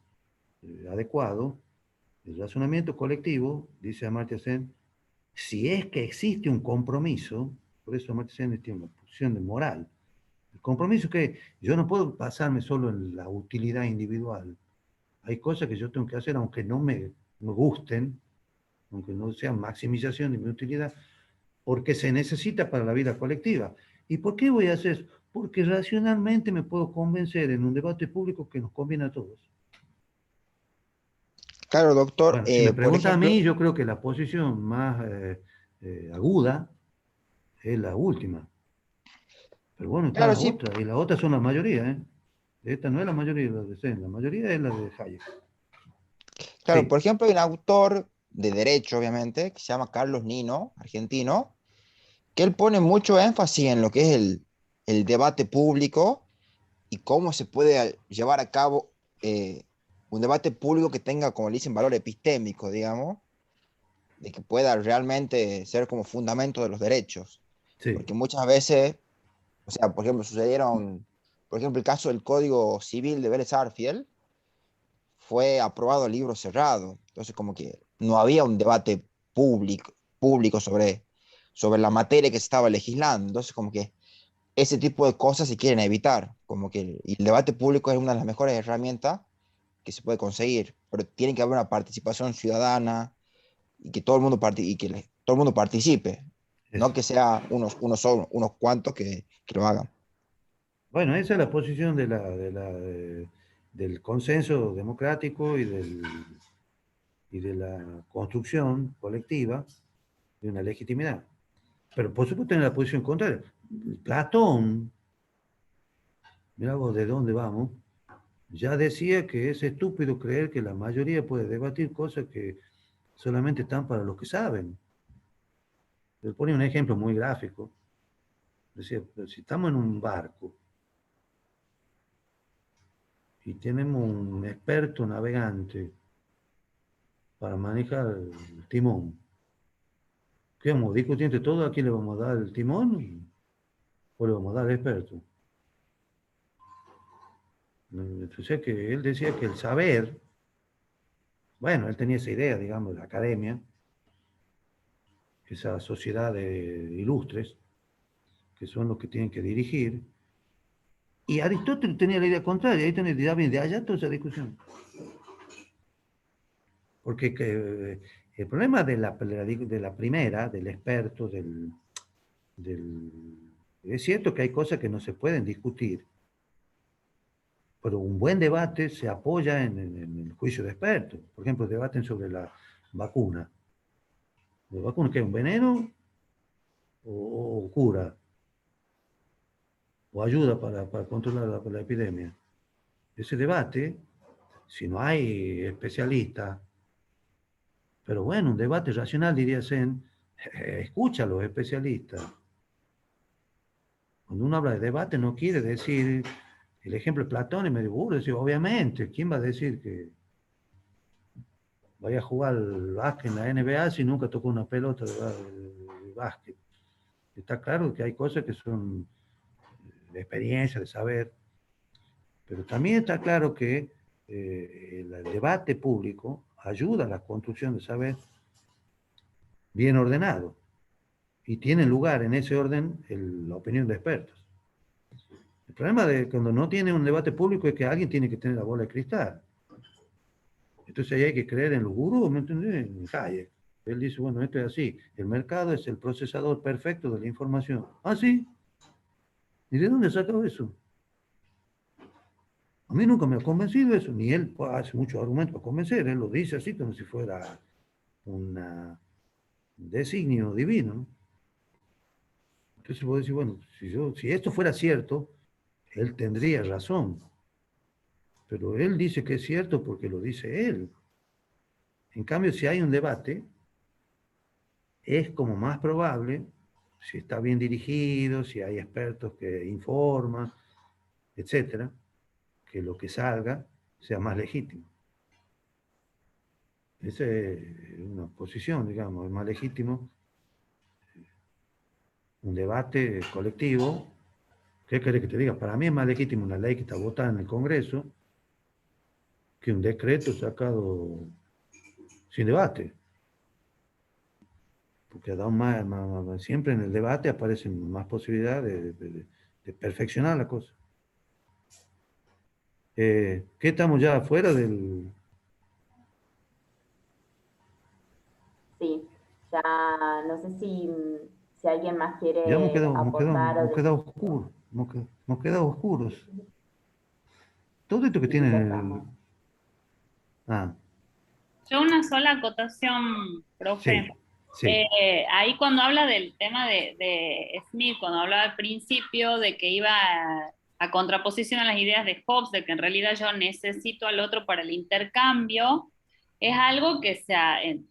adecuado, el razonamiento colectivo, dice Amartya Sen, si es que existe un compromiso, por eso Amartya Sen tiene una posición de moral. El compromiso es que yo no puedo basarme solo en la utilidad individual. Hay cosas que yo tengo que hacer aunque no me gusten, aunque no sea maximización de mi utilidad, porque se necesita para la vida colectiva. ¿Y por qué voy a hacer eso? Porque racionalmente me puedo convencer en un debate público que nos conviene a todos. Claro, doctor. Bueno, si me Por pregunta a ejemplo, mí, yo creo que la posición más aguda es la última. Pero bueno, están claro, las sí, otras, y las otras son la mayoría, ¿eh? Esta no es la mayoría de las de Sen, la mayoría es la de Hayek. claro, por Sí, ejemplo, hay un autor de derecho, obviamente, que se llama Carlos Nino, argentino, que él pone mucho énfasis en lo que es el debate público y cómo se puede llevar a cabo un debate público que tenga, como le dicen, valor epistémico, digamos, de que pueda realmente ser como fundamento de los derechos. sí, Porque muchas veces, o sea, por ejemplo, sucedieron, por ejemplo, el caso del Código Civil de Vélez Sarsfield, fue aprobado el libro cerrado. Entonces, como que no había un debate público sobre la materia que se estaba legislando. Entonces, como que ese tipo de cosas se quieren evitar. Como que el debate público es una de las mejores herramientas que se puede conseguir, pero tiene que haber una participación ciudadana y que todo el mundo, todo el mundo participe, no eso. que sea unos cuantos que lo hagan. Bueno, esa es la posición del consenso democrático y de la construcción colectiva de una legitimidad. Pero por supuesto en la posición contraria. Platón, mira vos de dónde vamos, ya decía que es estúpido creer que la mayoría puede debatir cosas que solamente están para los que saben. Le pone un ejemplo muy gráfico. Decía, si estamos en un barco y tenemos un experto navegante para manejar el timón, ¿qué vamos? Discutir entre todos a quién le vamos a dar el timón o le vamos a dar al experto. Entonces, que él decía que el saber, bueno, él tenía esa idea, digamos, de la academia, esa sociedad de ilustres, que son los que tienen que dirigir, y Aristóteles tenía la idea contraria, ahí tenés, ya viene de allá toda esa discusión. Porque el problema de la primera, del experto, es cierto que hay cosas que no se pueden discutir, pero un buen debate se apoya en el juicio de expertos. Por ejemplo, debaten sobre la vacuna. ¿La vacuna qué es un veneno o cura? ¿O ayuda para controlar la epidemia? Ese debate, si no hay especialistas, pero bueno, un debate racional, diría Sen, escucha a los especialistas. Cuando uno habla de debate no quiere decir, el ejemplo de Platón es medio burdo, decir, obviamente, ¿quién va a decir que vaya a jugar al básquet en la NBA si nunca tocó una pelota de básquet? Está claro que hay cosas que son de experiencia, de saber, pero también está claro que el debate público ayuda a la construcción de saber bien ordenado y tiene lugar en ese orden la opinión de expertos. El problema de cuando no tiene un debate público es que alguien tiene que tener la bola de cristal. Entonces ahí hay que creer en los gurús, ¿me entendés? En Hayek. Él dice, bueno, esto es así. El mercado es el procesador perfecto de la información. ¿Ah, sí? ¿Y de dónde sacó eso? A mí nunca me ha convencido eso, ni él hace muchos argumentos para convencer. Él lo dice así como si fuera un designio divino, ¿no? Entonces vos decís, bueno, si esto fuera cierto, él tendría razón. Pero él dice que es cierto porque lo dice él. En cambio, si hay un debate, es como más probable, si está bien dirigido, si hay expertos que informan, etcétera, que lo que salga sea más legítimo. Esa es una posición, digamos, es más legítimo un debate colectivo. ¿Qué querés que te diga? Para mí es más legítimo una ley que está votada en el Congreso que un decreto sacado sin debate. Porque siempre en el debate aparecen más posibilidades de perfeccionar la cosa. ¿Qué estamos ya afuera del...? Sí, ya no sé si alguien más Ya quiere aportar o hemos quedado decir algo. oscuros, hemos quedado oscuros. Todo esto que Sí, tiene... ya estamos. Ah, Yo una sola acotación, profe. sí, sí. Ahí cuando habla del tema de Smith, cuando hablaba al principio de que iba a contraposición a las ideas de Hobbes, de que en realidad yo necesito al otro para el intercambio, es algo que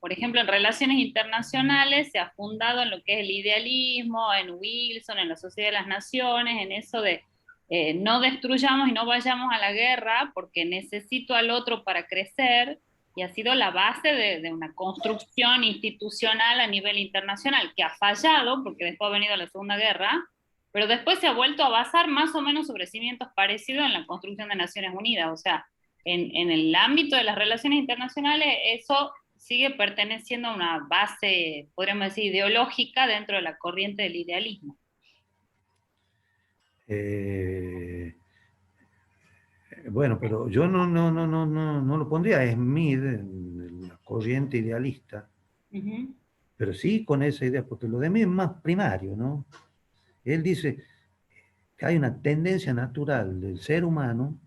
por ejemplo, en relaciones internacionales se ha fundado en lo que es el idealismo, en Wilson, en la Sociedad de las Naciones, en eso de no destruyamos y no vayamos a la guerra porque necesito al otro para crecer, y ha sido la base de una construcción institucional a nivel internacional que ha fallado porque después ha venido la Segunda Guerra, pero después se ha vuelto a basar más o menos sobre cimientos parecidos en la construcción de Naciones Unidas. O sea, en el ámbito de las relaciones internacionales eso sigue perteneciendo a una base, podríamos decir, ideológica dentro de la corriente del idealismo. Bueno, pero yo no lo pondría a Smith en la corriente idealista, pero sí con esa idea, porque lo de mí es más primario, ¿no? Él dice que hay una tendencia natural del ser humano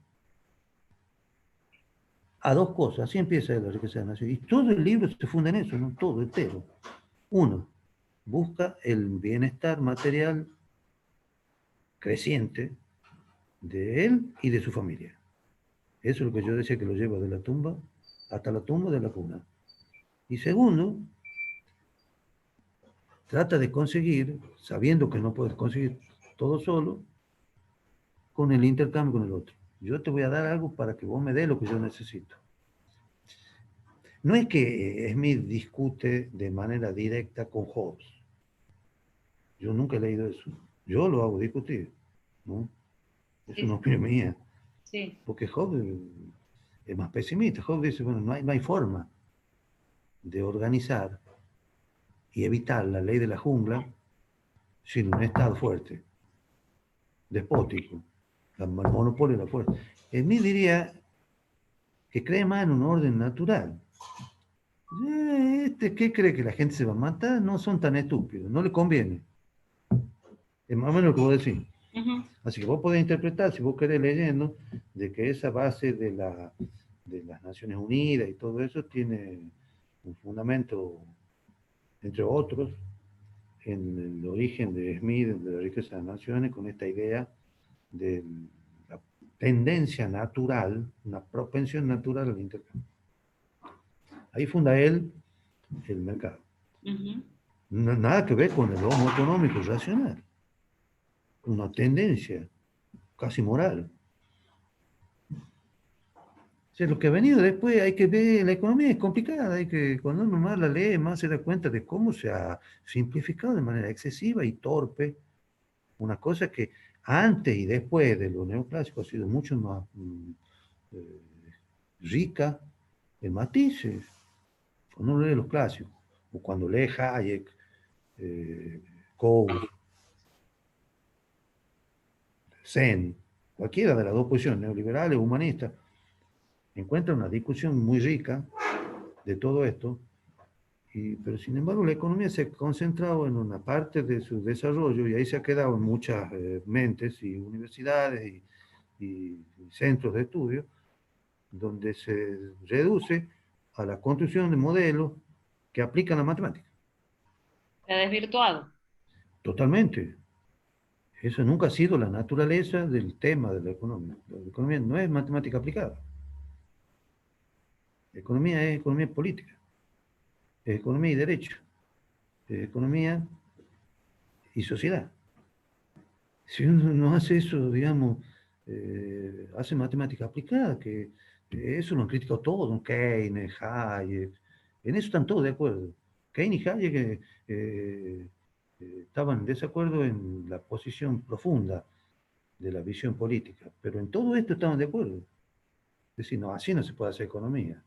a dos cosas, así empieza la riqueza de la nación, y todo el libro se funda en eso, ¿no? Todo entero. Uno, busca el bienestar material creciente de él y de su familia. Eso es lo que yo decía que lo lleva de la tumba hasta la tumba de la cuna. Y segundo, trata de conseguir, sabiendo que no puedes conseguir todo solo, con el intercambio con el otro. Yo te voy a dar algo para que vos me des lo que yo necesito. No es que Smith discute de manera directa con Hobbes. Yo nunca he leído eso. Yo lo hago discutir, ¿no? Es una opinión mía. Sí. Porque Hobbes es más pesimista. Hobbes dice, bueno, no hay forma de organizar y evitar la ley de la jungla sin un Estado fuerte, despótico, el monopolio de la fuerza. Smith diría que cree más en un orden natural. ¿Qué cree que la gente se va a matar? No son tan estúpidos, no le conviene. Es más o menos lo que vos decís. Ujú. Así que vos podés interpretar, si vos querés leyendo, de que esa base de las Naciones Unidas y todo eso tiene un fundamento, entre otros, en el origen de Smith, de la riqueza de las naciones, con esta idea de la tendencia natural, una propensión natural al intercambio. Ahí funda él el mercado. Ujú. Nada que ver con el homo económico racional, una tendencia casi moral. O sea, lo que ha venido después hay que ver, la economía es complicada, hay que, cuando uno más la lee, más se da cuenta de cómo se ha simplificado de manera excesiva y torpe una cosa que antes y después de lo neoclásico ha sido mucho más eh, rica en matices. Cuando uno lee los clásicos, o cuando lee Hayek, Coase, Sen, cualquiera de las dos posiciones, neoliberales o humanistas, encuentra una discusión muy rica de todo esto, pero sin embargo la economía se ha concentrado en una parte de su desarrollo y ahí se ha quedado en muchas mentes y universidades y centros de estudio, donde se reduce a la construcción de modelos que aplican la matemática. Se ha desvirtuado. Totalmente. Eso nunca ha sido la naturaleza del tema de la economía. La economía no es matemática aplicada. La economía es economía política, es economía y derecho, es economía y sociedad. Si uno no hace eso, digamos, hace matemática aplicada, que eso lo han criticado todos, Keynes, Hayek, en eso están todos de acuerdo. Keynes y Hayek estaban en desacuerdo en la posición profunda de la visión política, pero en todo esto estaban de acuerdo. Es decir, no, así no se puede hacer economía,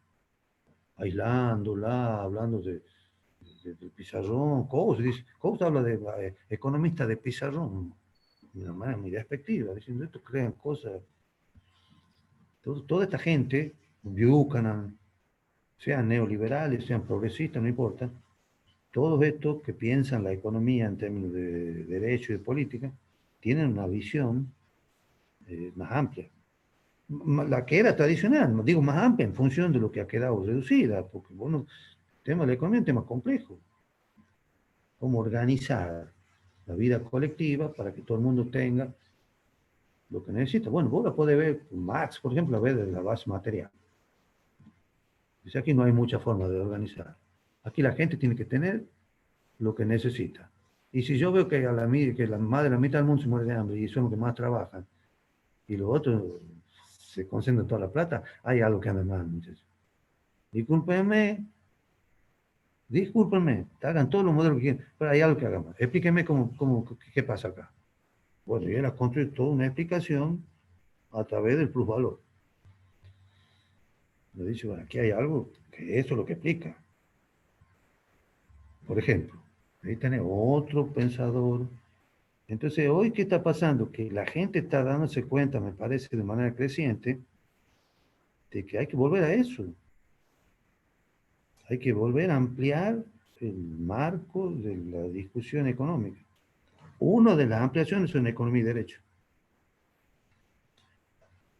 aislándola, hablando de pizarrón. Coase habla de economista de pizarrón, de una manera muy despectiva, diciendo esto crean cosas. Toda esta gente, Buchanan, sean neoliberales, sean progresistas, no importa, todos estos que piensan la economía en términos de derecho y de política, tienen una visión más amplia. La que era tradicional, digo más amplia en función de lo que ha quedado reducida, porque bueno, el tema de la economía es un tema complejo. Cómo organizar la vida colectiva para que todo el mundo tenga lo que necesita. Bueno, vos la podés ver, Marx, por ejemplo, la ve de la base material. Dice, aquí no hay mucha forma de organizar. Aquí la gente tiene que tener lo que necesita. Y si yo veo que, que la más de la mitad del mundo se muere de hambre y son los que más trabajan, y los otros se concentran toda la plata, hay algo que anda mal, muchachos. Discúlpenme, hagan todos los modelos que quieran, pero hay algo que haga mal. Explíquenme qué pasa acá. Bueno, y él ha construido toda una explicación a través del plusvalor. Le dice, bueno, aquí hay algo que eso es lo que explica. Por ejemplo, ahí tenés otro pensador. Entonces, hoy, ¿qué está pasando? Que la gente está dándose cuenta, me parece, de manera creciente, de que hay que volver a eso. Hay que volver a ampliar el marco de la discusión económica. Una de las ampliaciones es en economía y derecho.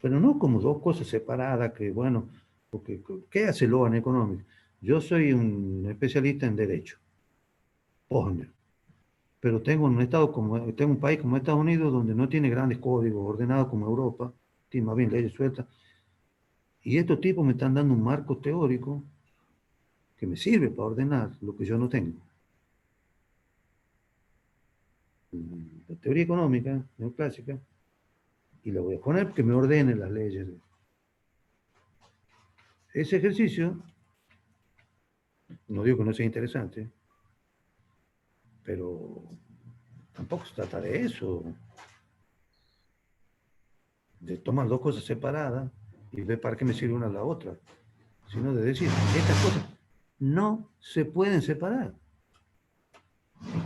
Pero no como dos cosas separadas que, bueno, porque, ¿qué hace Loan Economics? Yo soy un especialista en derecho, Posner, pero tengo un país como Estados Unidos donde no tiene grandes códigos ordenados como Europa, tiene más bien leyes sueltas, y estos tipos me están dando un marco teórico que me sirve para ordenar lo que yo no tengo. La teoría económica neoclásica, y la voy a poner que me ordene las leyes. Ese ejercicio, no digo que no sea interesante, pero tampoco se trata de eso, de tomar dos cosas separadas y ver para qué me sirve una a la otra, sino de decir, estas cosas no se pueden separar.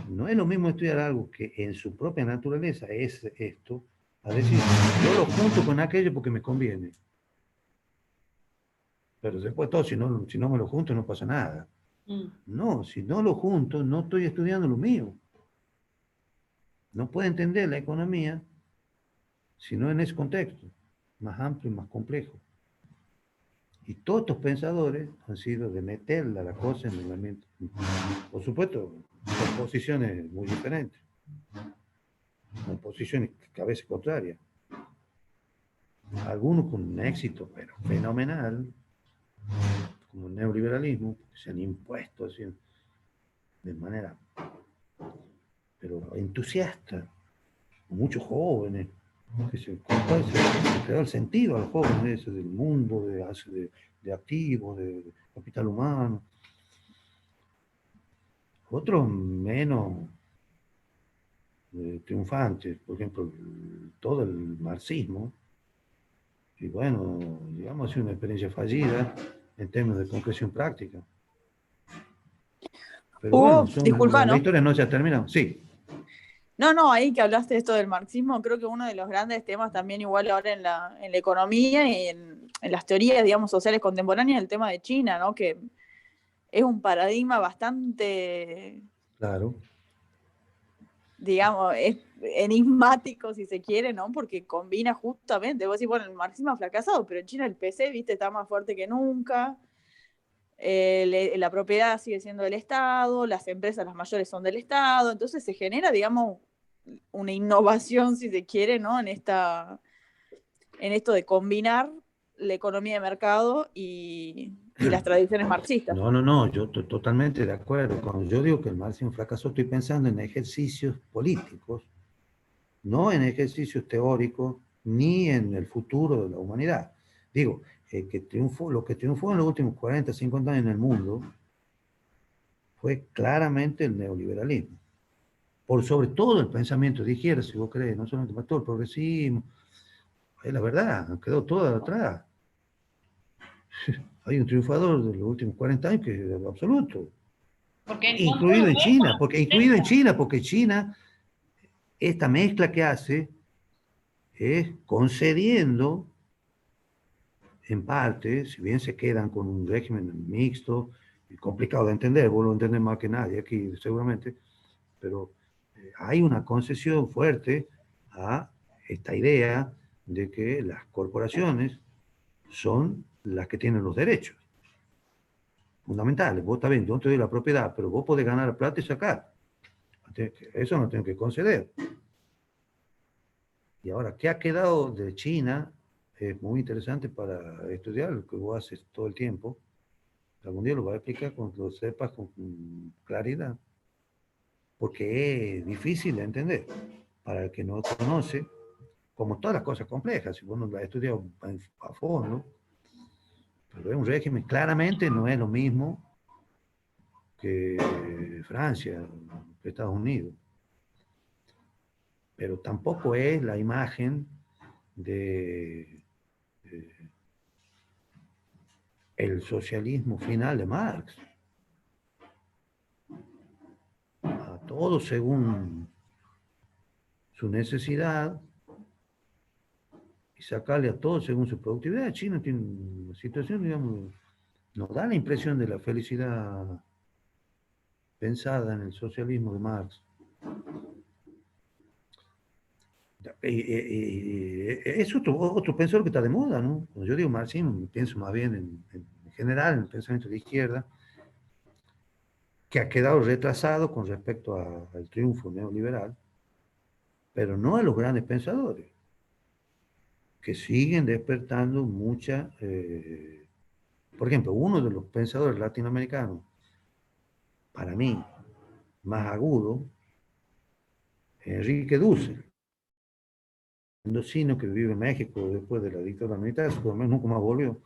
No es lo mismo estudiar algo que en su propia naturaleza es esto, a decir, yo lo junto con aquello porque me conviene. Pero después todo, si no me lo junto, no pasa nada. No, si no lo junto, no estoy estudiando lo mío. No puede entender la economía sino en ese contexto, más amplio y más complejo. Y todos estos pensadores han sido de meterla la cosa en el ambiente. Por supuesto, con posiciones muy diferentes, con posiciones a veces contrarias. Algunos con un éxito, pero fenomenal, como el neoliberalismo, que se han impuesto así de manera, pero entusiasta, muchos jóvenes, que con cual se creó el sentido a los jóvenes ese del mundo, de activos, de capital humano. Otros menos triunfantes, por ejemplo, todo el marxismo, y bueno, digamos, ha sido una experiencia fallida en términos de concreción práctica. Pero bueno, Disculpa, la ¿no? historia no se ha terminado. Sí. No, ahí que hablaste de esto del marxismo, creo que uno de los grandes temas también igual ahora en la economía y en las teorías, digamos, sociales contemporáneas, el tema de China, ¿no? Que es un paradigma bastante, Claro. digamos, es enigmático si se quiere, ¿no? Porque combina justamente, vos decís, bueno, el marxismo ha fracasado, pero en China el PC, viste, está más fuerte que nunca, la propiedad sigue siendo del Estado, las empresas, las mayores son del Estado, entonces se genera, digamos, una innovación, si se quiere, ¿no? En esto de combinar la economía de mercado y las tradiciones marxistas. No, yo estoy totalmente de acuerdo. Cuando yo digo que el marxismo fracasó, estoy pensando en ejercicios políticos, no en ejercicios teóricos, ni en el futuro de la humanidad. Digo, lo que triunfó en los últimos 40, 50 años en el mundo fue claramente el neoliberalismo. Por sobre todo el pensamiento de izquierda, si vos crees, no solamente para todo el progresismo. Es la verdad, quedó todo atrás. Hay un triunfador de los últimos 40 años que es absoluto. Incluido en China, porque China, esta mezcla que hace es concediendo, en parte, si bien se quedan con un régimen mixto, y complicado de entender, vos lo entendés más que nadie aquí seguramente, pero hay una concesión fuerte a esta idea de que las corporaciones son las que tienen los derechos fundamentales. Vos también, yo no te doy la propiedad, pero vos podés ganar plata y sacar. Eso no tengo que conceder. Y ahora, ¿qué ha quedado de China? Es muy interesante para estudiar lo que vos haces todo el tiempo. Algún día lo voy a explicar cuando lo sepas con claridad. Porque es difícil de entender. Para el que no conoce, como todas las cosas complejas, si vos no las has estudiado a fondo, pero es un régimen, claramente no es lo mismo que Francia, que Estados Unidos. Pero tampoco es la imagen de el socialismo final de Marx. A todo según su necesidad y sacarle a todo según su productividad. China tiene una situación, digamos, nos da la impresión de la felicidad pensada en el socialismo de Marx. Es otro pensador que está de moda, ¿no? Cuando yo digo marxismo, pienso más bien en general en el pensamiento de izquierda, que ha quedado retrasado con respecto al triunfo neoliberal, pero no a los grandes pensadores, que siguen despertando mucha... por ejemplo, uno de los pensadores latinoamericanos, para mí, más agudo, Enrique Dussel, mendocino que vive en México después de la dictadura militar, por lo menos nunca más volvió.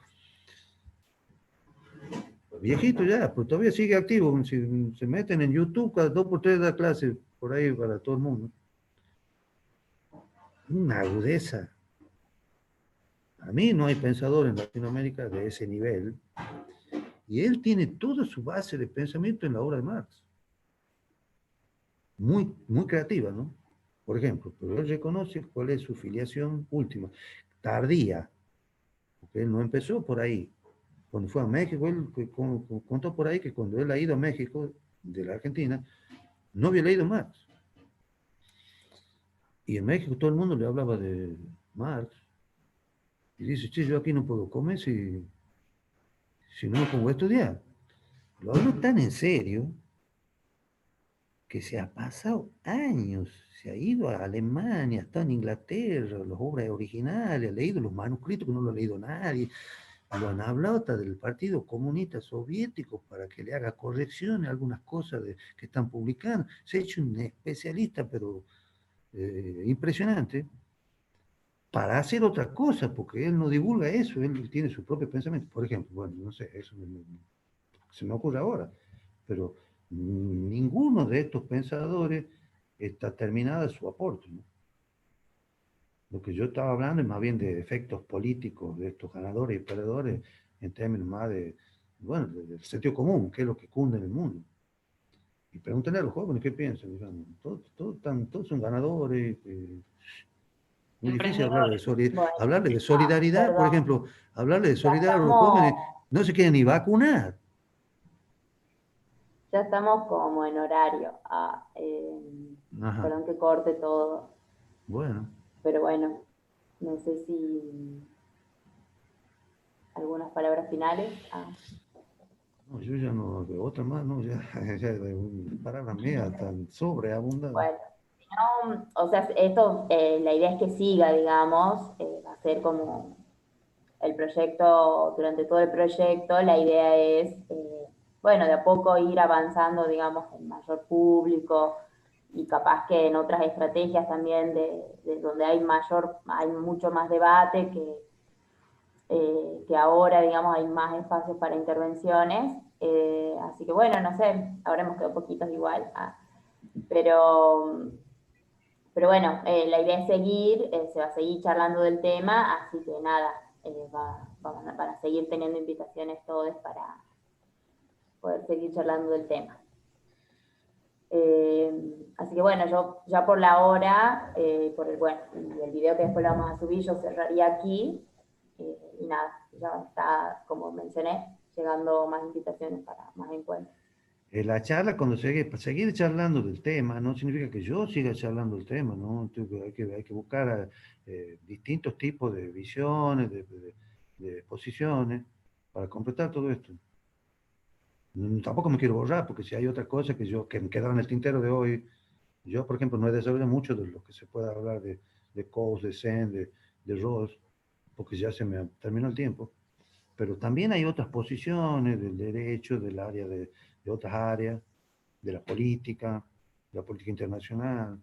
Viejito ya, pero todavía sigue activo. Si se meten en YouTube, cada 2 por 3 da clases por ahí para todo el mundo. Una agudeza. A mí no hay pensador en Latinoamérica de ese nivel. Y él tiene toda su base de pensamiento en la obra de Marx. Muy, muy creativa, ¿no? Por ejemplo, pero él reconoce cuál es su filiación última, tardía, porque él no empezó por ahí. Cuando fue a México, él contó por ahí que cuando él ha ido a México, de la Argentina, no había leído Marx. Y en México todo el mundo le hablaba de Marx, y dice, che, yo aquí no puedo comer si no me pongo a estudiar. Lo hablo tan en serio que se ha pasado años, se ha ido a Alemania, ha estado en Inglaterra, las obras originales, ha leído los manuscritos que no lo ha leído nadie, lo han hablado hasta del Partido Comunista Soviético para que le haga correcciones a algunas cosas que están publicando. Se ha hecho un especialista, pero impresionante, para hacer otra cosa, porque él no divulga eso, él tiene su propio pensamiento. Por ejemplo, bueno, no sé, eso se me ocurre ahora, pero ninguno de estos pensadores está terminada su aporte, ¿no? Lo que yo estaba hablando es más bien de efectos políticos de estos ganadores y perdedores en términos más de, bueno, del sentido común, qué es lo que cunde en el mundo. Y pregúntenle a los jóvenes qué piensan, digamos. Todos son ganadores. Muy difícil Emprendedores. hablarle de Bueno, solidaridad, por perdón, ejemplo, hablarle de ya solidaridad a los jóvenes, estamos, no se quieren ni vacunar. ya estamos como en horario. Ajá, Perdón que corte todo, bueno. pero bueno, no sé si algunas palabras finales. No, yo ya no, de otra más, no, ya, ya de palabras mías tan sobreabundantes. Bueno, no, o sea, esto, la idea es que siga, digamos, va a ser como el proyecto, durante todo el proyecto, la idea es, bueno, de a poco ir avanzando, digamos, en mayor público y capaz que en otras estrategias también de donde hay mucho más debate que ahora, digamos, hay más espacios para intervenciones. Así que bueno, no sé, ahora hemos quedado poquitos igual, pero, pero bueno, la idea es seguir, se va a seguir charlando del tema, así que nada, van a seguir teniendo invitaciones todos para poder seguir charlando del tema. Así que bueno, yo ya por la hora, bueno, y el video que después lo vamos a subir, yo cerraría aquí. Y nada, ya está, como mencioné, llegando más invitaciones para más encuentros. La charla, cuando seguir charlando del tema, no significa que yo siga charlando del tema, ¿no? Hay que buscar distintos tipos de visiones, de posiciones, para completar todo esto. Tampoco me quiero borrar, porque si hay otras cosas que me quedaron en el tintero de hoy, yo, por ejemplo, no he desarrollado mucho de lo que se pueda hablar de Coase, de Sen, de Rawls, porque ya se me terminó el tiempo. Pero también hay otras posiciones del derecho, del área de otras áreas, de la política internacional,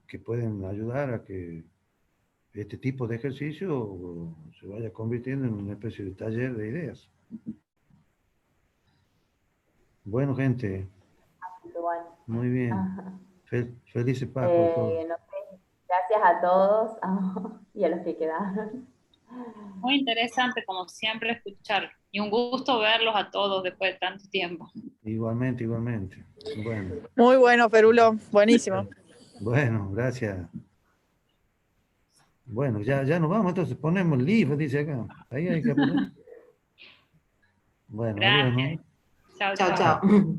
que pueden ayudar a que este tipo de ejercicio se vaya convirtiendo en una especie de taller de ideas. Bueno, gente, Bueno, muy bien. Felices Pascua a todos. no sé, gracias a todos y a los que quedaron. Muy interesante, como siempre, escuchar. Y un gusto verlos a todos después de tanto tiempo. Igualmente, igualmente. Bueno. Muy bueno, Ferulo, buenísimo. Bueno, gracias. Bueno, ya nos vamos, entonces ponemos el libro, dice acá. Ahí hay que poner. Bueno, adiós, Gracias. ¿no? Chao, Chao, chao. chao.